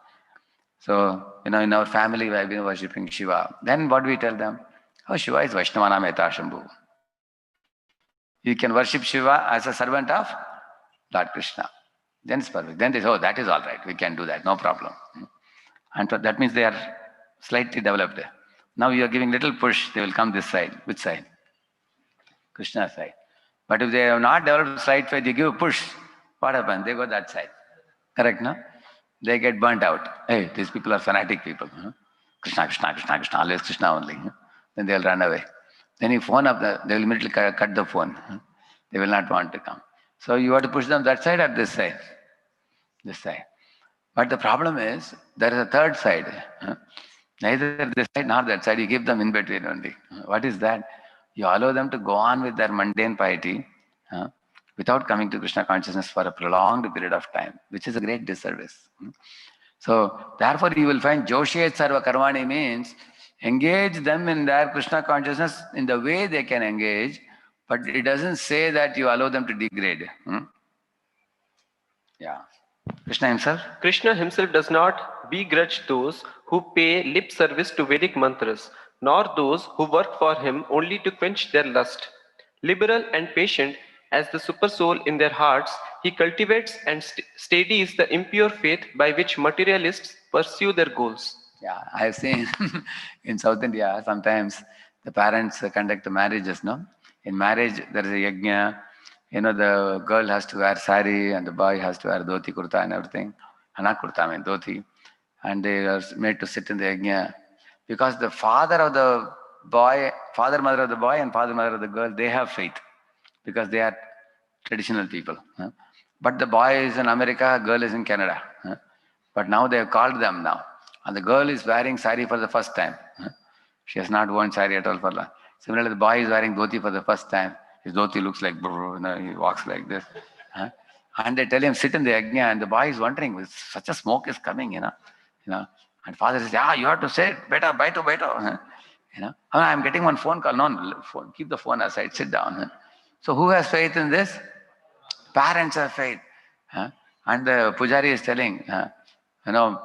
So, in our family we have been worshipping Shiva. Then what do we tell them? Oh, Shiva is Vaishnavanam Eta Shambhu. You can worship Shiva as a servant of Lord Krishna. Then it's perfect. Then they say, oh, that is all right. We can do that. No problem. And so that means they are slightly developed. Now you are giving little push. They will come this side. Which side? Krishna side. But if they have not developed side faith, you give a push. What happens? They go that side. Correct, no? They get burnt out. Hey, these people are fanatic people. Krishna, Krishna, Krishna, Krishna, always Krishna only. Then they'll run away. Then you phone up, they will immediately cut the phone. They will not want to come. So you have to push them that side or this side? This side. But the problem is, there is a third side. Neither this side nor that side. You keep them in between only. What is that? You allow them to go on with their mundane piety without coming to Krishna consciousness for a prolonged period of time, which is a great disservice. So, therefore, you will find Joshet Sarva Karmani means engage them in their Krishna consciousness in the way they can engage, but it doesn't say that you allow them to degrade. Yeah. Krishna himself? Krishna himself does not begrudge those who pay lip service to Vedic mantras, nor those who work for him only to quench their lust. Liberal and patient as the supersoul in their hearts, he cultivates and steadies the impure faith by which materialists pursue their goals. Yeah, I have seen in South India sometimes the parents conduct marriages, no? In marriage, there is a yajna. The girl has to wear sari and the boy has to wear dhoti, kurta and everything. Not kurta, I mean dhoti. And they are made to sit in the yajna. Because the father, mother of the boy and father, mother of the girl, they have faith. Because they are traditional people. But the boy is in America, girl is in Canada. But now they have called them now. And the girl is wearing sari for the first time. She has not worn sari at all for long. Similarly, the boy is wearing dhoti for the first time. His dhoti looks like, he walks like this. And they tell him, sit in the yajna. And the boy is wondering, such a smoke is coming, And father says, you have to say, beta, baito. I'm getting one phone call. No, phone, keep the phone aside, sit down. So who has faith in this? Parents have faith. And the pujari is telling,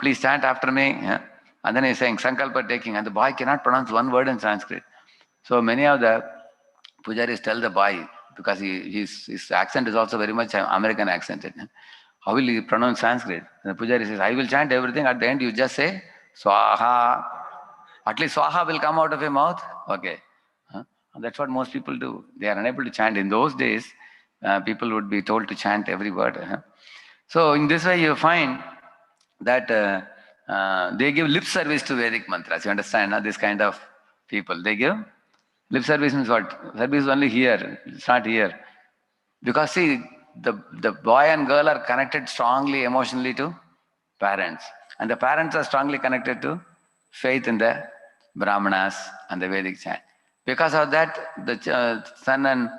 please chant after me. And then he's saying, Sankalpa taking. And the boy cannot pronounce one word in Sanskrit. So many of the pujaris tell the boy, because his accent is also very much American accented. How will he pronounce Sanskrit? And the pujari says, I will chant everything. At the end, you just say, Swaha. At least Swaha will come out of your mouth. Okay. And that's what most people do. They are unable to chant. In those days, people would be told to chant every word. So in this way, you find that they give lip service to Vedic mantras. You understand? This kind of people. They give lip service means what? Service is only here. It's not here. Because see, the boy and girl are connected strongly emotionally to parents. And the parents are strongly connected to faith in the Brahmanas and the Vedic chant. Because of that, the son and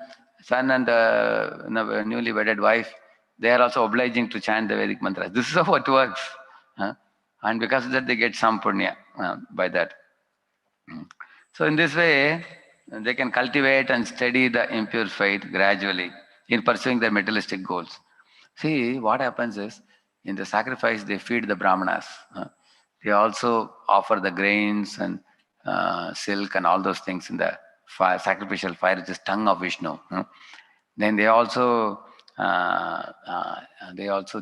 newly wedded wife, they are also obliging to chant the Vedic mantras. This is how it works. And because of that, they get some punya by that. So in this way, they can cultivate and steady the impure faith gradually in pursuing their materialistic goals. See, what happens is, in the sacrifice, they feed the Brahmanas. They also offer the grains and silk and all those things in the sacrificial fire, which is tongue of Vishnu. Then they also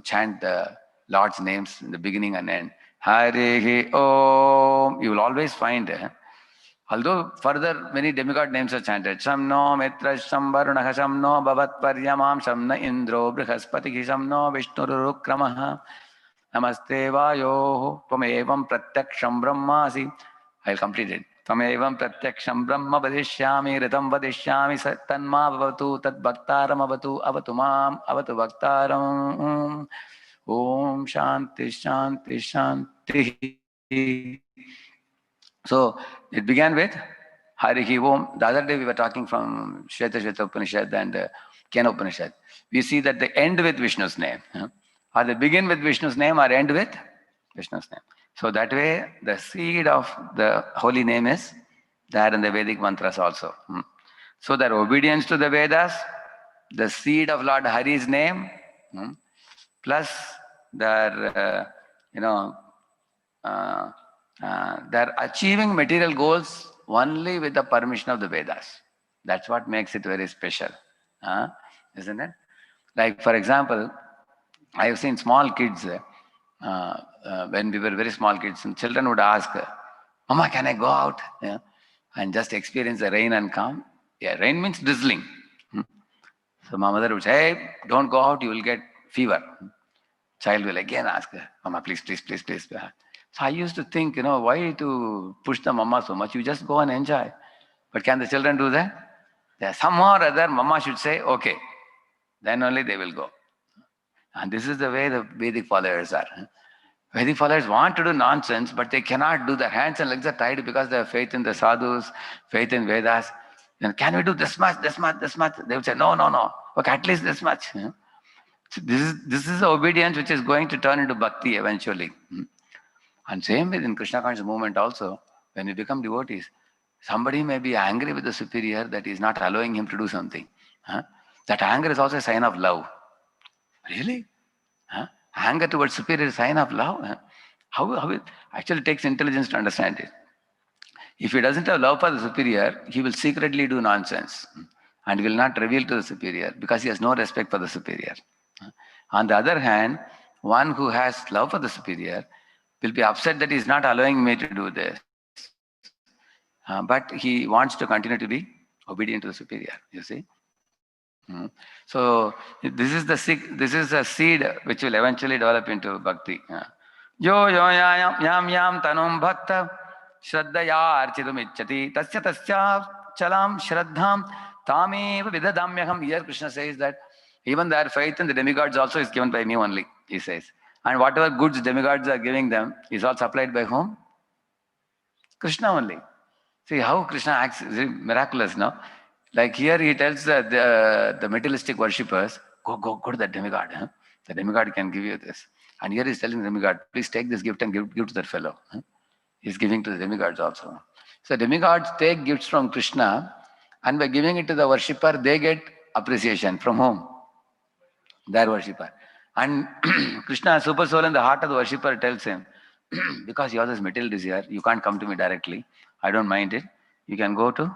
chant the Lord's names in the beginning and end. Hare Om. You will always find, although further many demigod names are chanted. Shamno Mitra Shambarunah Shamno Bhavat Paryamam Shamna Indro Brihaspati Shamno Vishnurukramaha Namaste Vayo Tvamevam Pratyaksham Brahmasi. I'll complete it. Tvamevam Pratyaksham Brahma Vadishyami Ritam Vadishyami Tanma Bhavatu Tat Bhaktaram Avatu Avatu Mam Avatu Bhaktaram. Om Shanti Shanti Shanti. So it began with Harihi Om. The other day we were talking from Shveta Upanishad and Kena Upanishad. We see that they end with Vishnu's name. Or they begin with Vishnu's name or end with Vishnu's name. So that way the seed of the holy name is there in the Vedic mantras also. So their obedience to the Vedas, the seed of Lord Hari's name, plus their, they're achieving material goals only with the permission of the Vedas. That's what makes it very special, isn't it? Like, for example, I have seen small kids, when we were very small kids, and children would ask, Mama, can I go out and just experience the rain and come? Yeah, rain means drizzling. So my mother would say, hey, don't go out, you will get fever. Child will again ask, Mama, please. So I used to think, why to push the mama so much? You just go and enjoy. But can the children do that? Somehow or other, mama should say, okay. Then only they will go. And this is the way the Vedic followers are. Vedic followers want to do nonsense, but they cannot do. Their hands and legs are tied because they have faith in the sadhus, faith in Vedas. Then can we do this much, this much, this much? They would say, no, no, no. Okay, at least this much. So this is obedience which is going to turn into bhakti eventually. And same with in Krishna conscious movement also, when we become devotees, somebody may be angry with the superior that is not allowing him to do something. That anger is also a sign of love. Really? Anger towards superior is a sign of love. How it actually takes intelligence to understand it. If he doesn't have love for the superior, he will secretly do nonsense and will not reveal to the superior because he has no respect for the superior. On the other hand, one who has love for the superior will be upset that he is not allowing me to do this. But he wants to continue to be obedient to the superior, you see. So this is a seed which will eventually develop into bhakti. Yo yam tanum bhakta shraddhaya architum ichchati tasya chalam shraddham tameva vidadamyaham. Here Krishna says that even their faith in the demigods also is given by me only, he says. And whatever goods demigods are giving them is all supplied by whom? Krishna only. See how Krishna acts is miraculous, no? Like here he tells the materialistic worshippers, go to the demigod. The demigod can give you this. And here he's telling the demigod, please take this gift and give to that fellow. He's giving to the demigods also. So demigods take gifts from Krishna, and by giving it to the worshipper, they get appreciation. From whom? Their worshipper. And Krishna, super soul in the heart of the worshipper, tells him, because you have this material desire, you can't come to me directly. I don't mind it. You can go to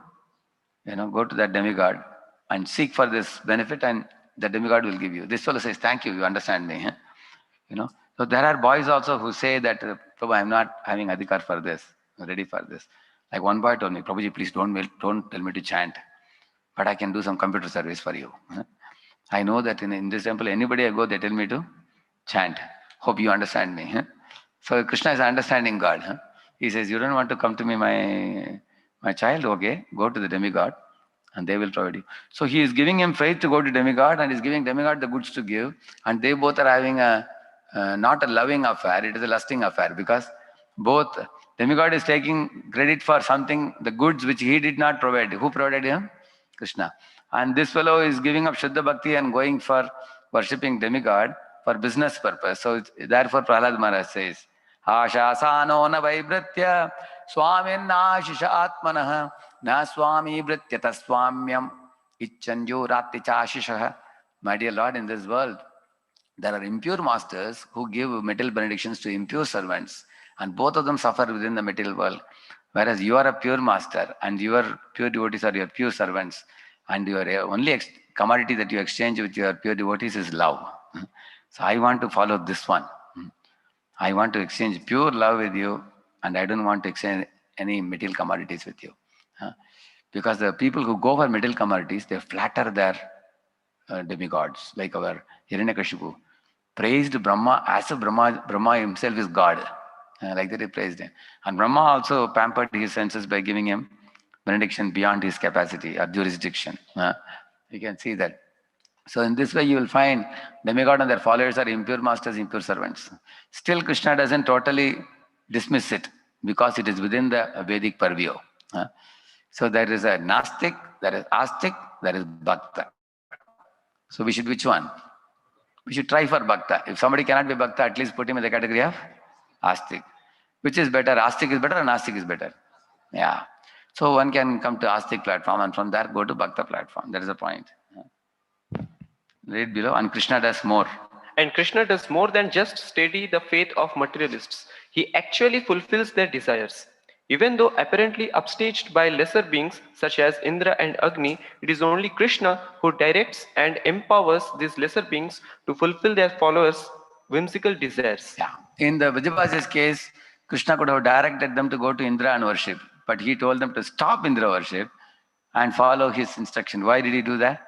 that demigod and seek for this benefit, and the demigod will give you. This fellow says, thank you, you understand me. So there are boys also who say that, Prabhu, I'm not having adhikar for this, I'm ready for this. Like one boy told me, Prabhuji, please don't tell me to chant, but I can do some computer service for you. I know that in this temple, anybody I go, they tell me to chant. Hope you understand me. So Krishna is understanding God. He says, you don't want to come to me, my child? Okay, go to the demigod and they will provide you. So he is giving him faith to go to demigod, and is giving demigod the goods to give. And they both are having not a loving affair, it is a lusting affair, because both demigod is taking credit for something, the goods which he did not provide. Who provided him? Krishna. And this fellow is giving up Shuddha Bhakti and going for worshipping demigod for business purpose. So therefore Prahlad Maharaj says, Ashasano na vaibratya swamin ashisha atmanah na swami vritya taswamyam icchanjo rati chashisha. My dear Lord, in this world, there are impure masters who give material benedictions to impure servants, and both of them suffer within the material world. Whereas you are a pure master, and your pure devotees are your pure servants, and your only commodity that you exchange with your pure devotees is love. So I want to follow this one. I want to exchange pure love with you, and I don't want to exchange any material commodities with you. Because the people who go for material commodities, they flatter their demigods, like our Hiranyakashipu praised Brahma as if Brahma himself is God. Like that he praised him. And Brahma also pampered his senses by giving him benediction beyond his capacity or jurisdiction. You can see that. So in this way you will find demigod and their followers are impure masters, impure servants. Still Krishna doesn't totally dismiss it, because it is within the Vedic purview. So there is a Nastik, there is Astik, there is Bhakta. So we should which one? We should try for Bhakta. If somebody cannot be Bhakta, at least put him in the category of Astik. Which is better? Astik is better or Nastik is better? Yeah. So one can come to Astik platform and from there go to Bhakta platform. That is the point. Read below. And Krishna does more. And Krishna does more than just steady the faith of materialists. He actually fulfills their desires. Even though apparently upstaged by lesser beings such as Indra and Agni, it is only Krishna who directs and empowers these lesser beings to fulfill their followers' whimsical desires. Yeah. In the Vijayabasi's case, Krishna could have directed them to go to Indra and worship, but he told them to stop Indra worship and follow his instruction. Why did he do that?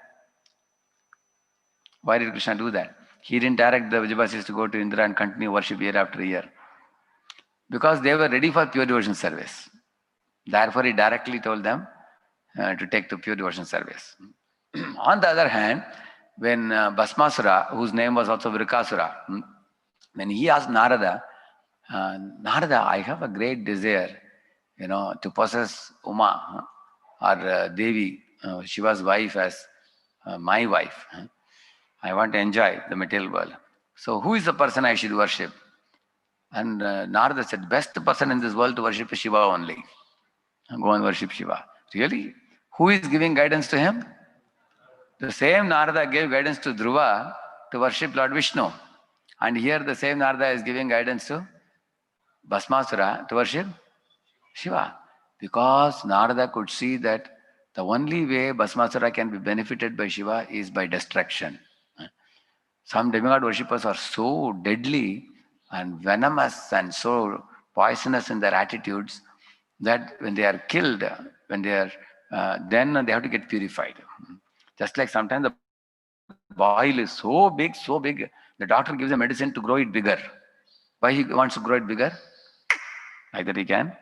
Why did Krishna do that? He didn't direct the Vijayabasis to go to Indra and continue worship year after year, because they were ready for pure devotion service. Therefore, he directly told them to take the pure devotion service. On the other hand, when Bhasmasura, whose name was also Vrikasura, when he asked Narada Narada, I have a great desire, to possess Uma or Devi, Shiva's wife, as my wife. I want to enjoy the material world. So who is the person I should worship? And Narada said, best person in this world to worship is Shiva only. Go and worship Shiva. Really? Who is giving guidance to him? The same Narada gave guidance to Dhruva to worship Lord Vishnu. And here the same Narada is giving guidance to Bhasmasura to worship Shiva. Because Narada could see that the only way Bhasmasura can be benefited by Shiva is by destruction. Some demigod worshippers are so deadly and venomous and so poisonous in their attitudes that when they are killed, when they are, then they have to get purified. Just like sometimes the boil is so big, the doctor gives a medicine to grow it bigger. Why he wants to grow it bigger? Like that he can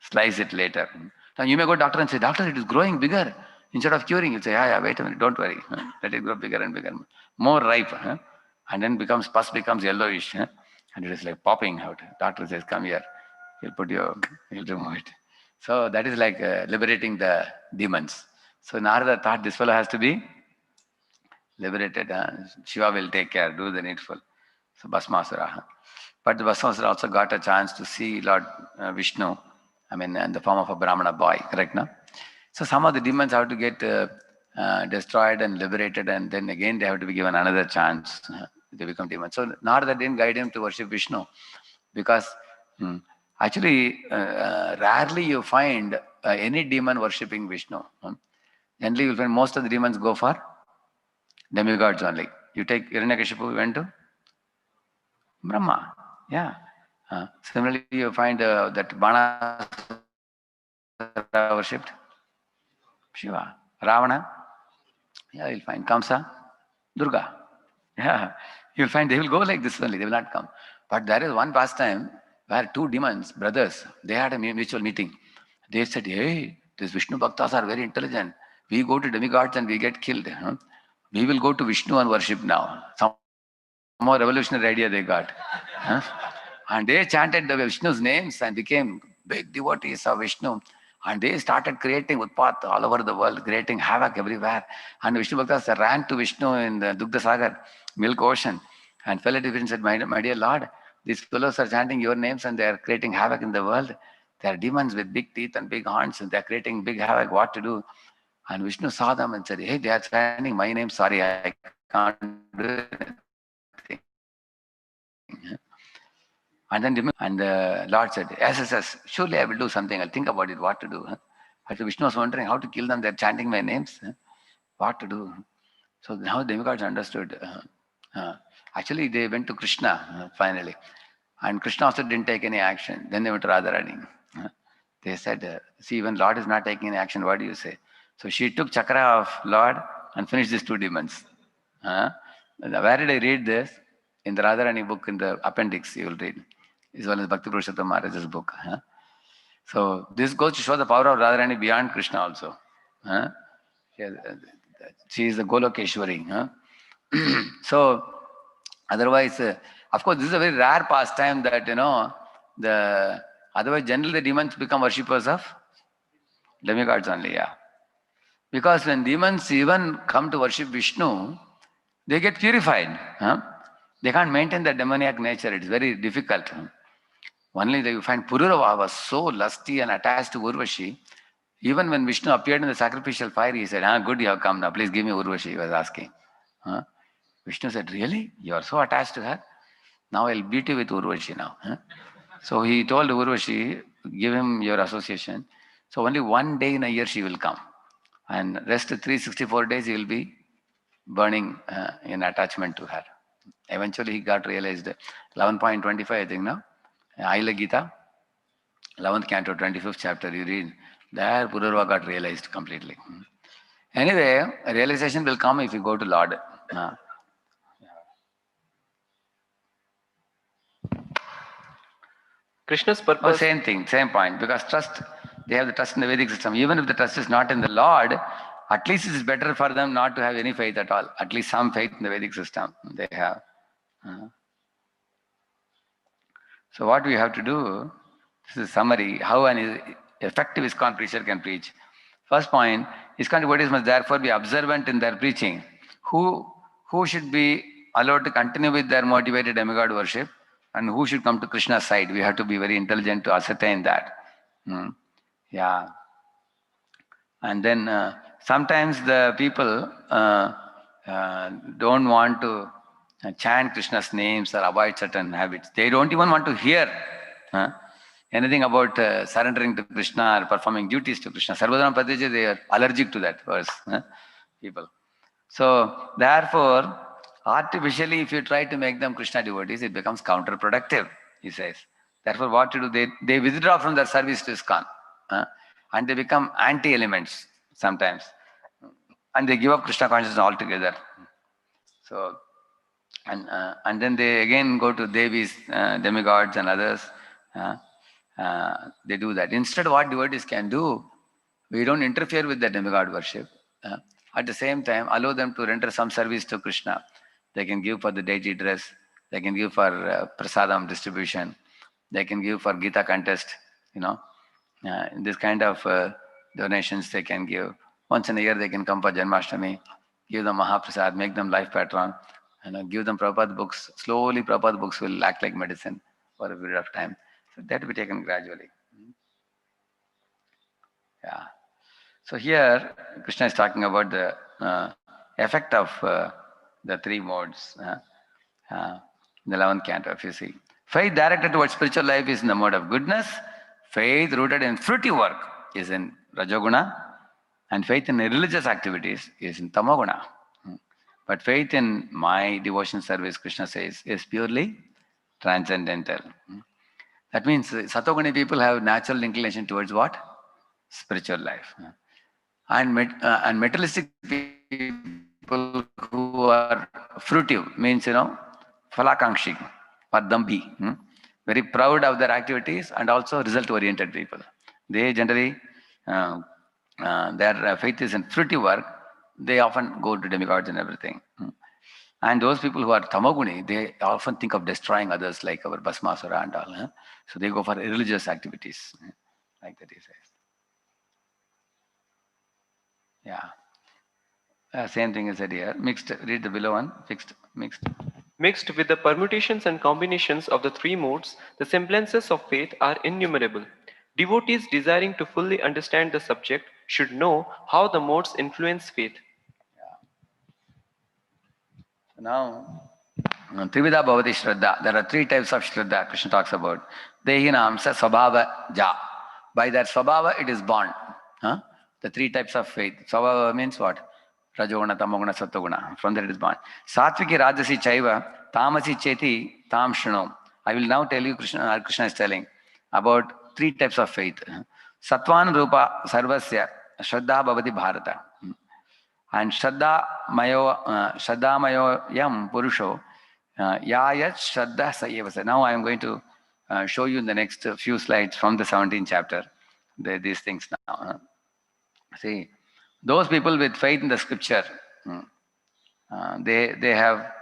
slice it later. Now you may go to doctor and say, doctor, it is growing bigger. Instead of curing, you say, yeah, wait a minute, don't worry. Let it grow bigger and bigger. More ripe. And then pus becomes yellowish. And it is like popping out. Doctor says, come here. He'll remove it. So that is like liberating the demons. So Narada thought this fellow has to be liberated. Shiva will take care, do the needful. So Bhasmasura. But the Bhasmasura also got a chance to see Lord Vishnu, in the form of a Brahmana boy, correct, no? So some of the demons have to get destroyed and liberated, and then again they have to be given another chance. They become demons. So Narada didn't guide him to worship Vishnu because actually rarely you find any demon worshipping Vishnu. Generally you'll find most of the demons go for demigods only. You take Hiranyakashipu, went to Brahma. Yeah. Similarly, you find that Banasura worshipped Shiva. Ravana, yeah, you'll find Kamsa, Durga. Yeah, you'll find they will go like this only, they will not come. But there is one pastime where two demons, brothers, they had a mutual meeting. They said, hey, these Vishnu Bhaktas are very intelligent. We go to demigods and we get killed. We will go to Vishnu and worship now. Some more revolutionary idea they got. And they chanted the Vishnu's names and became big devotees of Vishnu. And they started creating utpat all over the world, creating havoc everywhere. And Vishnu Bhaktas ran to Vishnu in the Dugdha Sagar, milk ocean, and fell at his feet and said, my dear Lord, these fellows are chanting your names and they are creating havoc in the world. They are demons with big teeth and big horns and they are creating big havoc. What to do? And Vishnu saw them and said, hey, they are chanting my name. Sorry, I can't do anything. And the Lord said, yes, surely I will do something. I'll think about it, what to do. So Vishnu was wondering how to kill them. They're chanting my names. What to do? So now the demigods understood. Actually, they went to Krishna finally. And Krishna also didn't take any action. Then they went to Radharani. They said, see, even Lord is not taking any action. What do you say? So she took chakra of Lord and finished these two demons. Where did I read this? In the Radharani book, in the appendix, you will read. This one is Bhakti Purushottam Maharaj's book. So this goes to show the power of Radharani beyond Krishna also. She is the Golokeshwari. So otherwise, of course, this is a very rare pastime that, otherwise generally the demons become worshippers of demigods only, yeah. Because when demons even come to worship Vishnu, they get purified. They can't maintain their demoniac nature. It's very difficult. Only you find Pururava was so lusty and attached to Urvashi. Even when Vishnu appeared in the sacrificial fire, he said, good, you have come now. Please give me Urvashi, he was asking. Vishnu said, really? You are so attached to her? Now I'll beat you with Urvashi now. So he told Urvashi, give him your association. So only one day in a year she will come. And rest 364 days he will be burning in attachment to her. Eventually he got realized. 11.25 I think now. Aila Gita, 11th canto, 25th chapter, you read. There Pururva got realized completely. Anyway, realization will come if you go to Lord. Krishna's purpose. Same thing, same point. Because trust, they have the trust in the Vedic system. Even if the trust is not in the Lord, at least it is better for them not to have any faith at all. At least some faith in the Vedic system they have. So what we have to do, this is a summary, how an effective ISKCON preacher can preach. First point, ISKCON devotees must therefore be observant in their preaching. Who should be allowed to continue with their motivated demigod worship, and who should come to Krishna's side? We have to be very intelligent to ascertain that. Yeah. And then sometimes the people don't want to chant Krishna's names or avoid certain habits. They don't even want to hear anything about surrendering to Krishna or performing duties to Krishna. Sarvadhanam Pradheja, they are allergic to that verse, people. So therefore, artificially, if you try to make them Krishna devotees, it becomes counterproductive, he says. Therefore, what to do? They withdraw from their service to ISKCON. And they become anti-elements sometimes. And they give up Krishna consciousness altogether. So, and then they again go to Devis, demigods and others. They do that. Instead, what devotees can do, we don't interfere with the demigod worship. At the same time, allow them to render some service to Krishna. They can give for the deity dress. They can give for prasadam distribution. They can give for Gita contest, this kind of donations they can give. Once in a year they can come for Janmashtami, give them Mahaprasad, make them life patron, give them Prabhupada books. Slowly Prabhupada books will act like medicine for a period of time. So that will be taken gradually. Yeah. So here Krishna is talking about the effect of the three modes. In the 11th canto, if you see. Faith directed towards spiritual life is in the mode of goodness. Faith rooted in fruitive work is in Rajoguna. And faith in religious activities is in Tamoguna. But faith in my devotion service, Krishna says, is purely transcendental. That means Satoguni people have natural inclination towards what? Spiritual life. And materialistic people who are fruitive means, falakankshi or dambi, very proud of their activities and also result-oriented people. They generally, their faith is in fruitive work. They often go to demigods and everything. And those people who are tamoguni, they often think of destroying others like our Bhasmasura and all. So they go for religious activities, like that he says. Yeah. Same thing is said here. Mixed, read the below one. Mixed. Mixed with the permutations and combinations of the three modes, the semblances of faith are innumerable. Devotees desiring to fully understand the subject should know how the modes influence faith. So now, Trivida Bhavati Shraddha. There are three types of Shraddha Krishna talks about. Dehinam sa Swabhava Ja. By their Swabhava it is born. The three types of faith. Swabhava means what? Rajoguna, Tamoguna, Sattoguna. From there it is born. Satviki Rajasi Chaiva, Tamasi Cheti, Tam Shino. I will now tell you, Krishna is telling about three types of faith. Sattvan Rupa Sarvasya, Shraddha Bhavati Bharata. And Shraddha Mayo Yam Purusho, Yayat Shraddha Sayevasa. Now I am going to show you in the next few slides from the 17th chapter, these things now. See, those people with faith in the scripture, they have,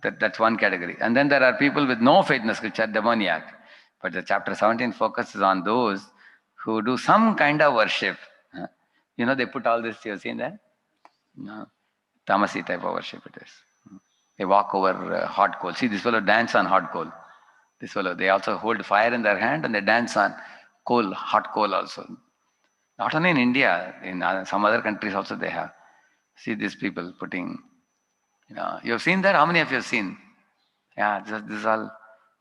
that's one category. And then there are people with no faith in the scripture, demoniac. But the chapter 17 focuses on those who do some kind of worship. They put all this, you have seen that? No. Tamasi type of worship it is. They walk over hot coal. See, this fellow dance on hot coal. This fellow, they also hold fire in their hand and they dance on coal, hot coal also. Not only in India, in some other countries also they have. See these people putting, you have seen that? How many of you have seen? Yeah, this is all,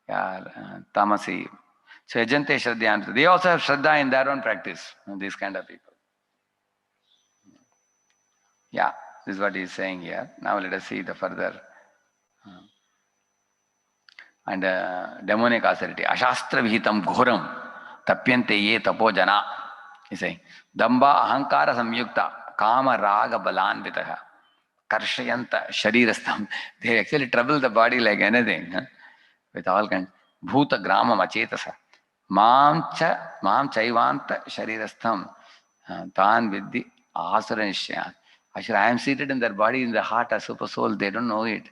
Tamasi. So Yajante Shraddhyantra. They also have Shraddha in their own practice, these kind of people. Yeah, this is what he is saying here. Now let us see the further. And demonic authority. Ashastra vihitam ghoram tapyante ye tapo jana. He's saying, Damba ahankara samyukta kama raga balanvitaha karshayanta sharirastham. They actually trouble the body like anything, with all kinds. Bhuta grama machetasa. Mam chaivanta sharirastham. Tan vidhi asaranishya. Actually, I am seated in their body, in the heart, as super soul. They don't know it.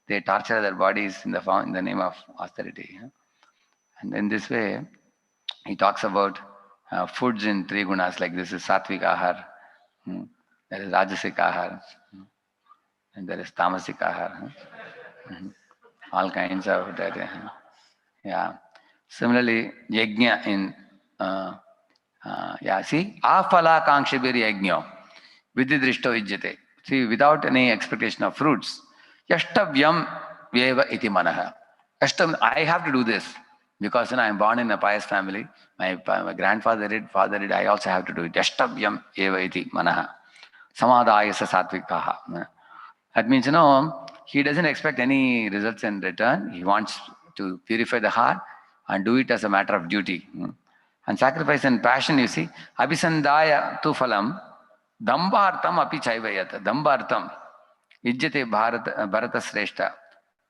They torture their bodies in the name of austerity. And in this way, he talks about foods in three gunas, like this is sattvic ahar, there is rajasic ahar, and there is tamasic ahar. All kinds of that. Yeah. Similarly, yajna in, see, afala kankshibir yajna, vididrishto ijjate. See, without any expectation of fruits, yashtavyam vyeva iti manaha. I have to do this because I am born in a pious family. My grandfather did, father did, I also have to do it. Yashtavyam eva iti manaha. Samadayasa satvikaha. That means, he doesn't expect any results in return. He wants to purify the heart and do it as a matter of duty. And sacrifice and passion, you see, abhisandaya tu phalam, dambartam api chaivayat, dambartam, ijjate bharata sreshta,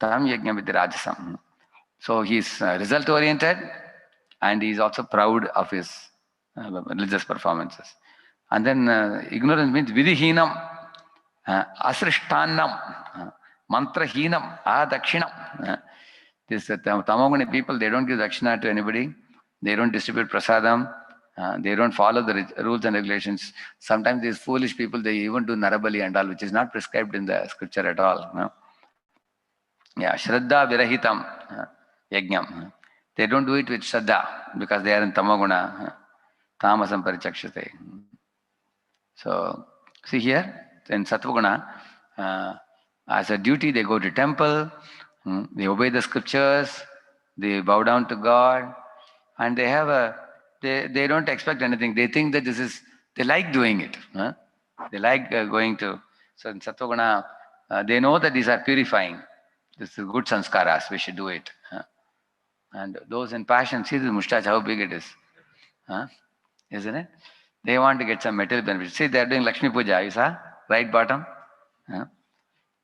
tam yajna vidhi rajasam. So he's result oriented and he's also proud of his religious performances. And then ignorance means vidhihinam. Asrishtannam, mantrahinam, dakshinam. This tamoguni people, they don't give dakshina to anybody. They don't distribute prasadam. They don't follow the rules and regulations. Sometimes these foolish people, they even do narabali and all, which is not prescribed in the scripture at all. Yeah, shraddha virahitam yajnam. They don't do it with shraddha because they are in tamoguna. Tamasam parichakshate. So, see here, in Sattvaguna, as a duty, they go to temple, they obey the scriptures, they bow down to God, and they have they don't expect anything. They think that they like doing it. They like going to, so in Sattvaguna, they know that these are purifying. This is good sanskaras, we should do it. And those in passion, see the mustache, how big it is. Isn't it? They want to get some material benefits. See, they are doing Lakshmi Puja, you saw? Right bottom.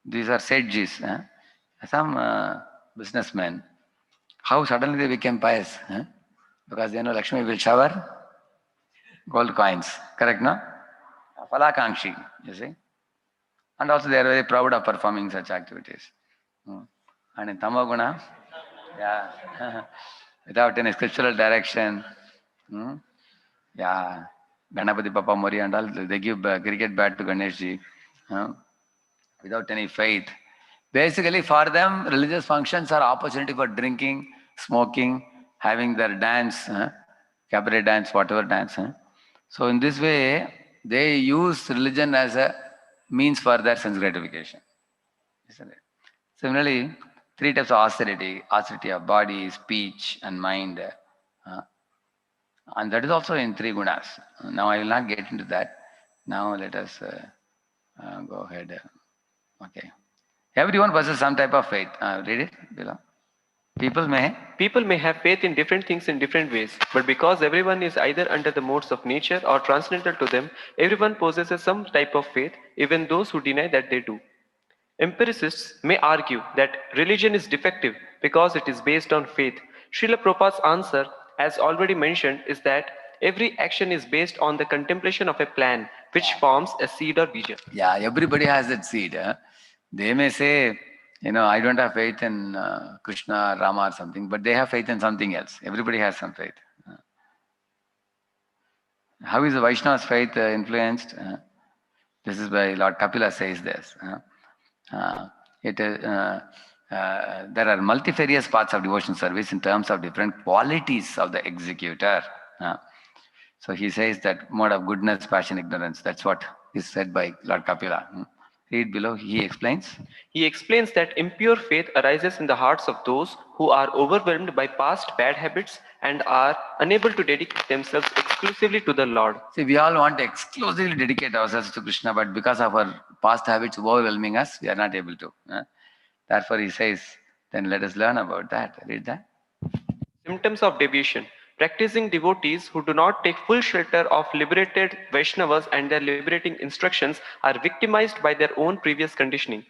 These are Sethjis. Some businessmen. How suddenly they became pious? Because they know Lakshmi will shower gold coins. Correct, no? Falakankshi, you see? And also they are very proud of performing such activities. And in Tamoguna, without any scriptural direction, Ganapati Papa Mori and all, they give cricket bat to Ganeshji without any faith. Basically, for them, religious functions are opportunity for drinking, smoking, having their dance, cabaret dance, whatever dance. So in this way, they use religion as a means for their sense gratification. Isn't it? Similarly, three types of austerity of body, speech, and mind. And that is also in three gunas. Now I will not get into that. Now let us go ahead. Okay. Everyone possesses some type of faith. Read it below. People may have faith in different things in different ways, but because everyone is either under the modes of nature or transcendental to them, everyone possesses some type of faith, even those who deny that they do. Empiricists may argue that religion is defective because it is based on faith. Srila Prabhupada's answer, as already mentioned, is that every action is based on the contemplation of a plan which forms a seed or bija. Yeah, everybody has that seed. They may say, I don't have faith in Krishna, Rama or something, but they have faith in something else. Everybody has some faith. How is the Vaishnava's faith influenced? This is why Lord Kapila says this. There are multifarious parts of devotion service in terms of different qualities of the executor. So he says that mode of goodness, passion, ignorance. That's what is said by Lord Kapila. Read below, he explains. He explains that impure faith arises in the hearts of those who are overwhelmed by past bad habits and are unable to dedicate themselves exclusively to the Lord. See, we all want to exclusively dedicate ourselves to Krishna, but because of our past habits overwhelming us, we are not able to. Therefore, he says, then let us learn about that. Read that. Symptoms of deviation. Practicing devotees who do not take full shelter of liberated Vaishnavas and their liberating instructions are victimized by their own previous conditioning.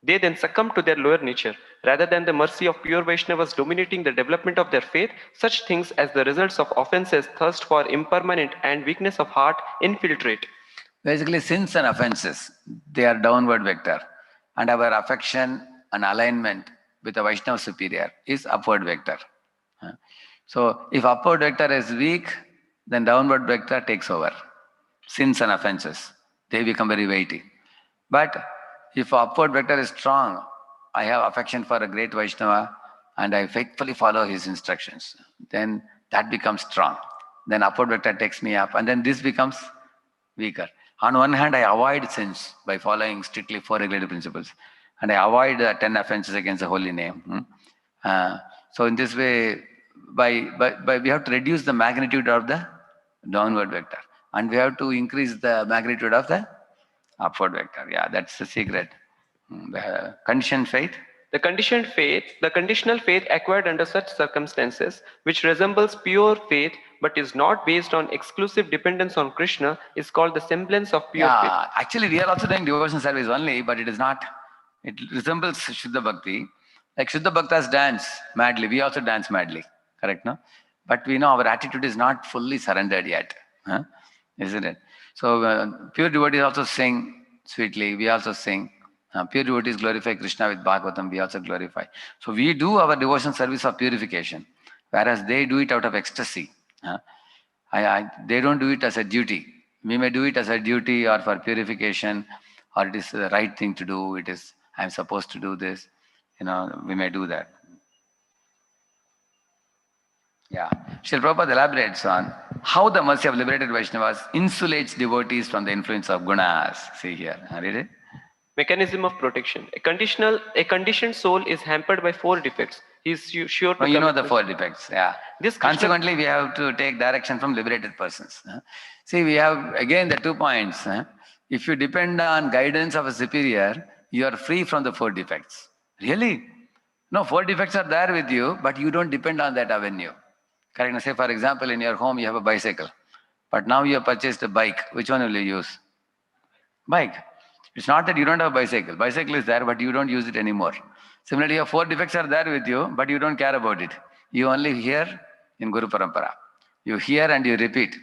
They then succumb to their lower nature. Rather than the mercy of pure Vaishnavas dominating the development of their faith, such things as the results of offenses, thirst for impermanent, and weakness of heart infiltrate. Basically, sins and offenses, they are downward vector. And our affection and alignment with the Vaishnava superior is upward vector. So if upward vector is weak, then downward vector takes over. Sins and offenses, they become very weighty. But if upward vector is strong, I have affection for a great Vaishnava and I faithfully follow his instructions, then that becomes strong. Then upward vector takes me up and then this becomes weaker. On one hand, I avoid sins by following strictly four regulative principles and I avoid 10 offenses against the holy name. So in this way, by we have to reduce the magnitude of the downward vector and we have to increase the magnitude of the upward vector. Yeah, that's the secret. The conditioned faith. The conditional faith acquired under such circumstances, which resembles pure faith but is not based on exclusive dependence on Krishna, is called the semblance of pure faith. Yeah, actually we are also doing devotion service only, but it is not, it resembles Shuddha Bhakti. Like Shuddha Bhaktas dance madly, we also dance madly, correct, no? But we know our attitude is not fully surrendered yet, isn't it? So pure devotees also sing sweetly, we also sing. Pure devotees glorify Krishna with Bhagavatam, we also glorify. So we do our devotion service of purification, whereas they do it out of ecstasy. They don't do it as a duty. We may do it as a duty or for purification, or it is the right thing to do. It is, I'm supposed to do this. We may do that. Yeah. Srila Prabhupada elaborates on how the mercy of liberated Vaishnavas insulates devotees from the influence of gunas. See here. Read it. Mechanism of protection. A conditioned soul is hampered by four defects. He is sure to you know commit the four defects. Yeah. This Krishna- Consequently, we have to take direction from liberated persons. See, we have again the 2 points. If you depend on guidance of a superior, you are free from the four defects. Really? No, four defects are there with you, but you don't depend on that avenue. Correct? Now, say, for example, in your home, you have a bicycle, but now you have purchased a bike. Which one will you use? Bike. It's not that you don't have a bicycle. Bicycle is there, but you don't use it anymore. Similarly, your four defects are there with you, but you don't care about it. You only hear in Guru Parampara. You hear and you repeat.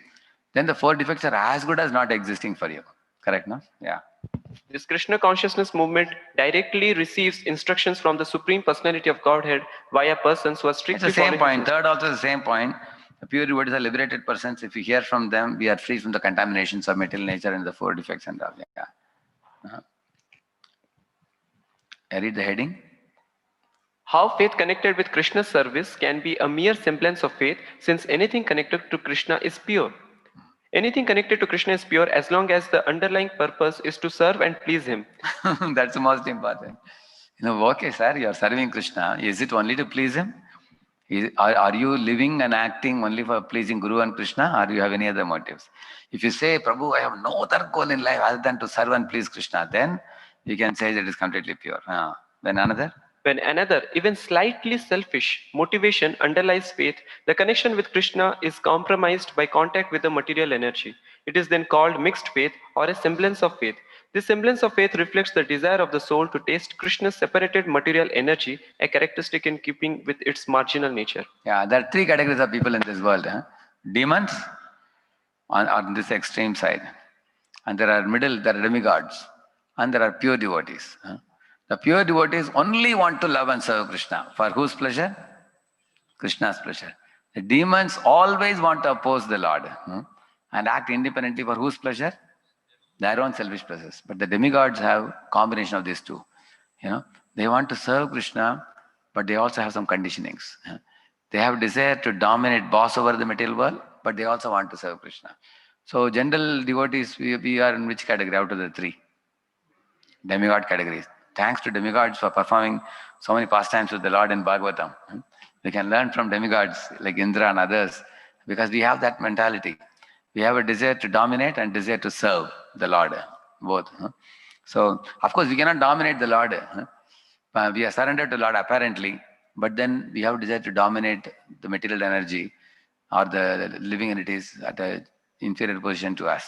Then the four defects are as good as not existing for you. Correct, no? Yeah. This Krishna consciousness movement directly receives instructions from the Supreme Personality of Godhead via persons who are strictly It's the same following point. Third also the same point. The pure devotees are liberated persons. If we hear from them, we are free from the contaminations of material nature and the four defects and all. Yeah. I read the heading. How faith connected with Krishna's service can be a mere semblance of faith, since anything connected to Krishna is pure. Anything connected to Krishna is pure as long as the underlying purpose is to serve and please him. That's the most important. Okay, sir, you are serving Krishna. Is it only to please him? Are you living and acting only for pleasing Guru and Krishna, or do you have any other motives? If you say, Prabhu, I have no other goal in life other than to serve and please Krishna, then you can say that it is completely pure. Then another? When another, even slightly selfish motivation underlies faith, the connection with Krishna is compromised by contact with the material energy. It is then called mixed faith or a semblance of faith. This semblance of faith reflects the desire of the soul to taste Krishna's separated material energy, a characteristic in keeping with its marginal nature. Yeah, there are three categories of people in this world. Demons on this extreme side. And there are demigods. And there are pure devotees. The pure devotees only want to love and serve Krishna. For whose pleasure? Krishna's pleasure. The demons always want to oppose the Lord and act independently for whose pleasure? Their own selfish pleasures. But the demigods have combination of these two. They want to serve Krishna, but they also have some conditionings. They have desire to dominate, boss over the material world, but they also want to serve Krishna. So general devotees, we are in which category out of the three? Demigod categories. Thanks to demigods for performing so many pastimes with the Lord in Bhagavatam. We can learn from demigods like Indra and others because we have that mentality. We have a desire to dominate and desire to serve the Lord, both. So, of course, we cannot dominate the Lord. We are surrendered to the Lord apparently, but then we have desire to dominate the material energy or the living entities at an inferior position to us.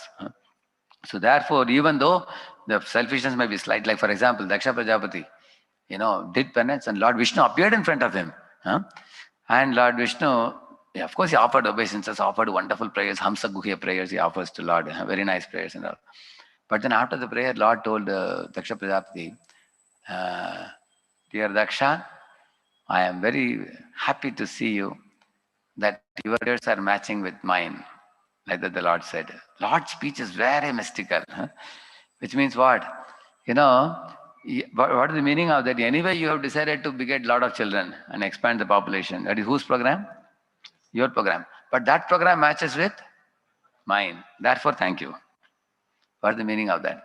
So therefore, even though the selfishness may be slight, like for example, Daksha Prajapati, did penance and Lord Vishnu appeared in front of him. And Lord Vishnu, of course, he offered obeisances, offered wonderful prayers, Hamsa Guhya prayers he offers to Lord, very nice prayers and all. But then after the prayer, Lord told Daksha Prajapati, Dear Daksha, I am very happy to see you. that your ears are matching with mine. Like that the Lord said. Lord's speech is very mystical. Which means what? You know, what is the meaning of that? Anyway, you have decided to beget a lot of children and expand the population. That is whose program? Your program. But that program matches with mine. Therefore, thank you. What is the meaning of that?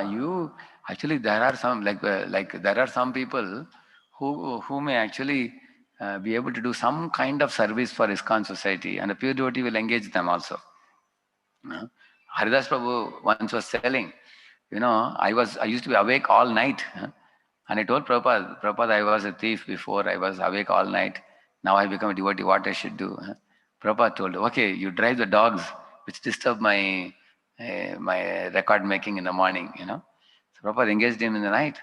You actually there are some like there are some people who may actually be able to do some kind of service for ISKCON society, and the pure devotee will engage them also. Uh, Haridas Prabhu once was telling, I used to be awake all night, and I told Prabhupada, I was a thief before, I was awake all night. Now I become a devotee. What I should do? Prabhupada told, okay, you drive the dogs, which disturb my record making in the morning. So Prabhupada engaged him in the night.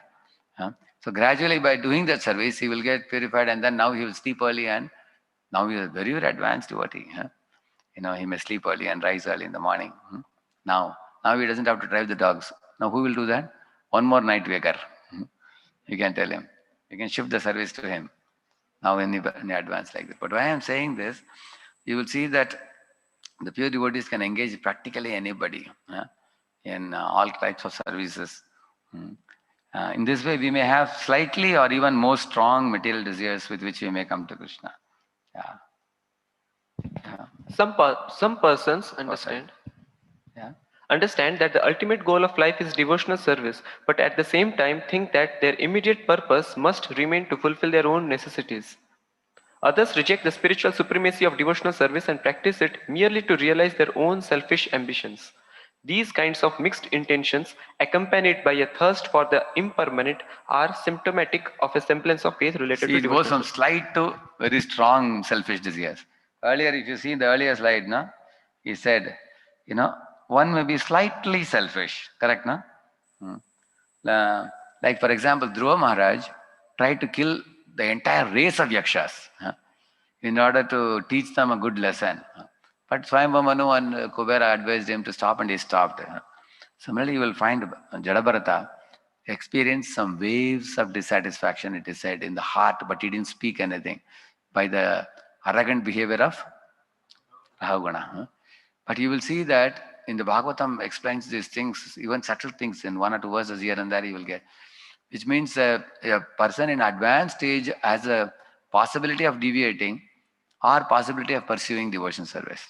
So gradually, by doing that service, he will get purified, and then now he will sleep early, and now he is a very, very advanced devotee. He may sleep early and rise early in the morning. Now he doesn't have to drive the dogs. Now who will do that? One more night waker. You can tell him. You can shift the service to him. Now in advance like that. But why I am saying this, you will see that the pure devotees can engage practically anybody in all types of services. In this way, we may have slightly or even more strong material desires with which we may come to Krishna. Yeah. Yeah. Some persons Yeah. understand that the ultimate goal of life is devotional service, but at the same time think that their immediate purpose must remain to fulfill their own necessities. Others reject the spiritual supremacy of devotional service and practice it merely to realize their own selfish ambitions. These kinds of mixed intentions, accompanied by a thirst for the impermanent, are symptomatic of a semblance of faith related See, to it goes devotional from service. slight to very strong selfish desires. Earlier, if you see in the earlier slide, no, he said, one may be slightly selfish, correct, no? Hmm. Like, for example, Dhruva Maharaj tried to kill the entire race of yakshas in order to teach them a good lesson. But Swayambhu Manu and Kubera advised him to stop, and he stopped. Similarly, you will find Jadabharata experienced some waves of dissatisfaction, it is said, in the heart, but he didn't speak anything by the arrogant behavior of Rahugana. But you will see that in the Bhagavatam explains these things, even subtle things in one or two verses here and there you will get, which means a person in advanced stage has a possibility of deviating or possibility of pursuing devotion service.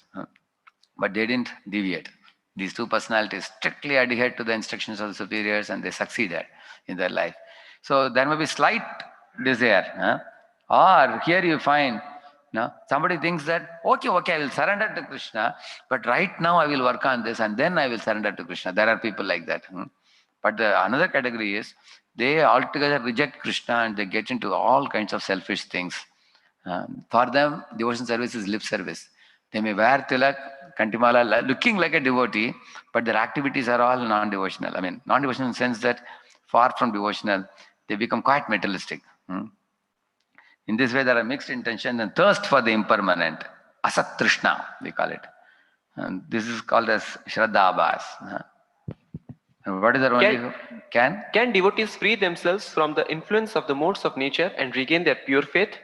But they didn't deviate. These two personalities strictly adhered to the instructions of the superiors, and they succeeded in their life. So there may be slight desire. Or here you find somebody thinks that, okay, I will surrender to Krishna, but right now I will work on this and then I will surrender to Krishna. There are people like that. But another category is they altogether reject Krishna and they get into all kinds of selfish things. For them, devotion service is lip service. They may wear tilak, kantimala, looking like a devotee, but their activities are all non-devotional. I mean, non-devotional in the sense that far from devotional, they become quite materialistic. In this way, there are mixed intentions and thirst for the impermanent. Asat Trishna, we call it. And this is called as Shraddha Abhas. And what is the only Can devotees free themselves from the influence of the modes of nature and regain their pure faith?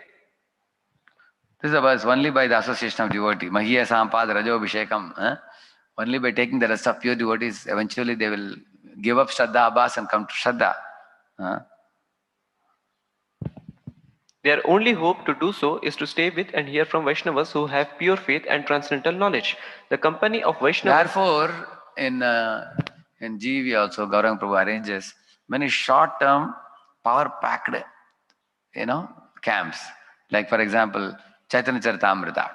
This is a verse only by the association of devotee. Mahiya Sampad Rajo Abhishekam. Only by taking the rest of pure devotees, eventually they will give up Shraddha Abhas and come to Shraddha. Their only hope to do so is to stay with and hear from Vaishnavas who have pure faith and transcendental knowledge. The company of Vaishnavas. Therefore, in GV also, Gaurang Prabhu arranges many short-term, power-packed, camps. Like for example, Chaitanya Charitamrita.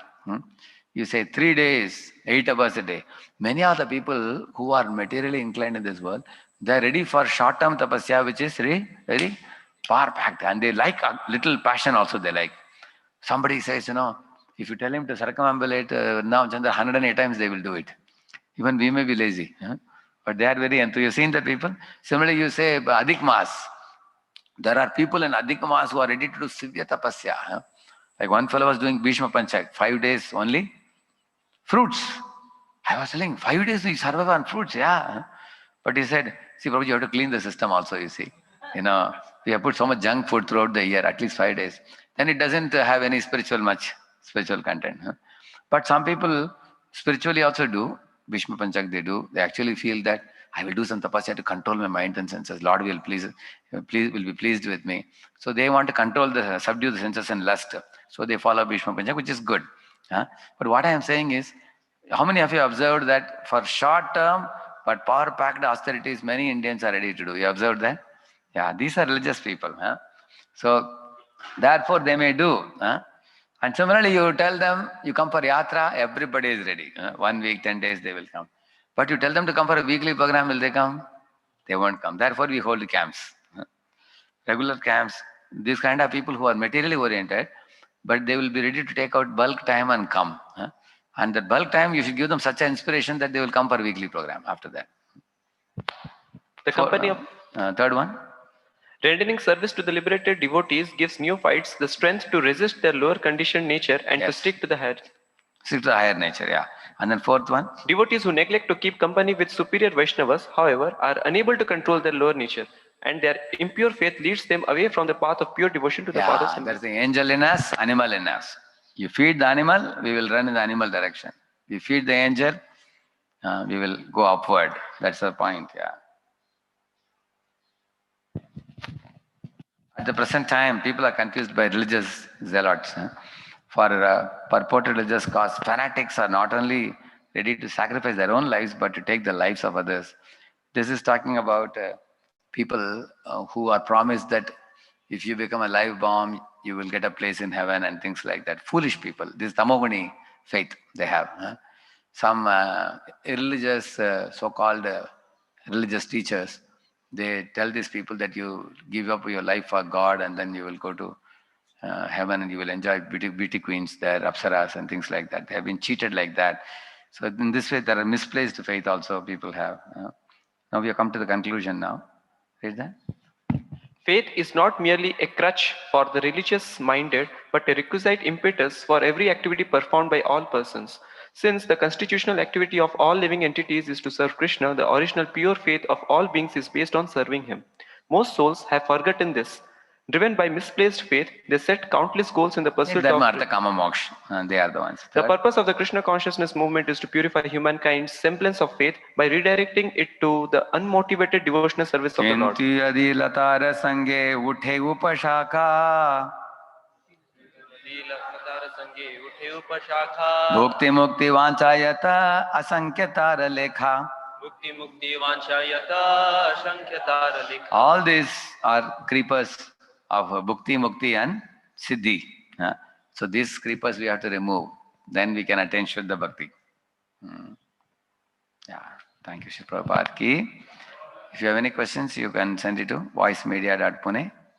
You say 3 days, 8 hours a day. Many of the people who are materially inclined in this world, they are ready for short-term tapasya, which is very, very power-packed. And they like a little passion also they like. Somebody says, if you tell him to circumambulate now Chandra 108 times, they will do it. Even we may be lazy. But they are very enthusiastic. You've seen that people? Similarly, you say Adhik Mas. There are people in Adhik Mas who are ready to do severe tapasya. Like one fellow was doing Bhishma Panchak, 5 days only. Fruits. I was telling, 5 days we survive on fruits, yeah. But he said, see, Prabhuji, you have to clean the system also, you see. we have put so much junk food throughout the year, at least 5 days, then it doesn't have any much spiritual content. Huh? But some people spiritually also do, Bhishma Panchak they do. They actually feel that I will do some tapasya to control my mind and senses. Lord will will be pleased with me. So they want to subdue the senses and lust. So they follow Bhishma Panchak, which is good. Huh? But what I am saying is, how many of you observed that for short term but power-packed austerities, many Indians are ready to do? You observed that? Yeah, these are religious people. Huh? So therefore they may do. Huh? And similarly, you tell them, you come for yatra, everybody is ready. 1 week, 10 days, they will come. But you tell them to come for a weekly program, will they come? They won't come. Therefore, we hold camps. Regular camps. These kind of people who are materially oriented, but they will be ready to take out bulk time and come. And that bulk time, you should give them such an inspiration that they will come for a weekly program after that. The company of third one. rendering service to the liberated devotees gives neophytes the strength to resist their lower conditioned nature and to stick to the higher. Stick to the higher nature, yeah. And then fourth one. Devotees who neglect to keep company with superior Vaishnavas, however, are unable to control their lower nature, and their impure faith leads them away from the path of pure devotion to the Father. There's the angel in us, animal in us. You feed the animal, we will run in the animal direction. We feed the angel, we will go upward. That's the point, yeah. At the present time, people are confused by religious zealots. For purported religious cause, fanatics are not only ready to sacrifice their own lives, but to take the lives of others. This is talking about people who are promised that if you become a live bomb, you will get a place in heaven and things like that. Foolish people. This Tamoguni faith they have. Some irreligious, so-called religious teachers, they tell these people that you give up your life for God and then you will go to heaven and you will enjoy beauty queens there, apsaras and things like that. They have been cheated like that. So in this way, there are misplaced faith also people have. Now we have come to the conclusion now. Read that. Faith is not merely a crutch for the religious minded, but a requisite impetus for every activity performed by all persons. Since the constitutional activity of all living entities is to serve Krishna, the original pure faith of all beings is based on serving him. Most souls have forgotten this. Driven by misplaced faith, they set countless goals in the pursuit of Artha, Kama, Moksha. They are the ones. The purpose of the Krishna consciousness movement is to purify humankind's semblance of faith by redirecting it to the unmotivated devotional service of the Lord. Bhukti mukti vanchayata asankyatara lekha. All these are creepers of bhukti, mukti and siddhi. So these creepers we have to remove. Then we can attain Shuddha Bhakti. Yeah, thank you, Shri Prabhupada ki. If you have any questions, you can send it to voicemedia.pune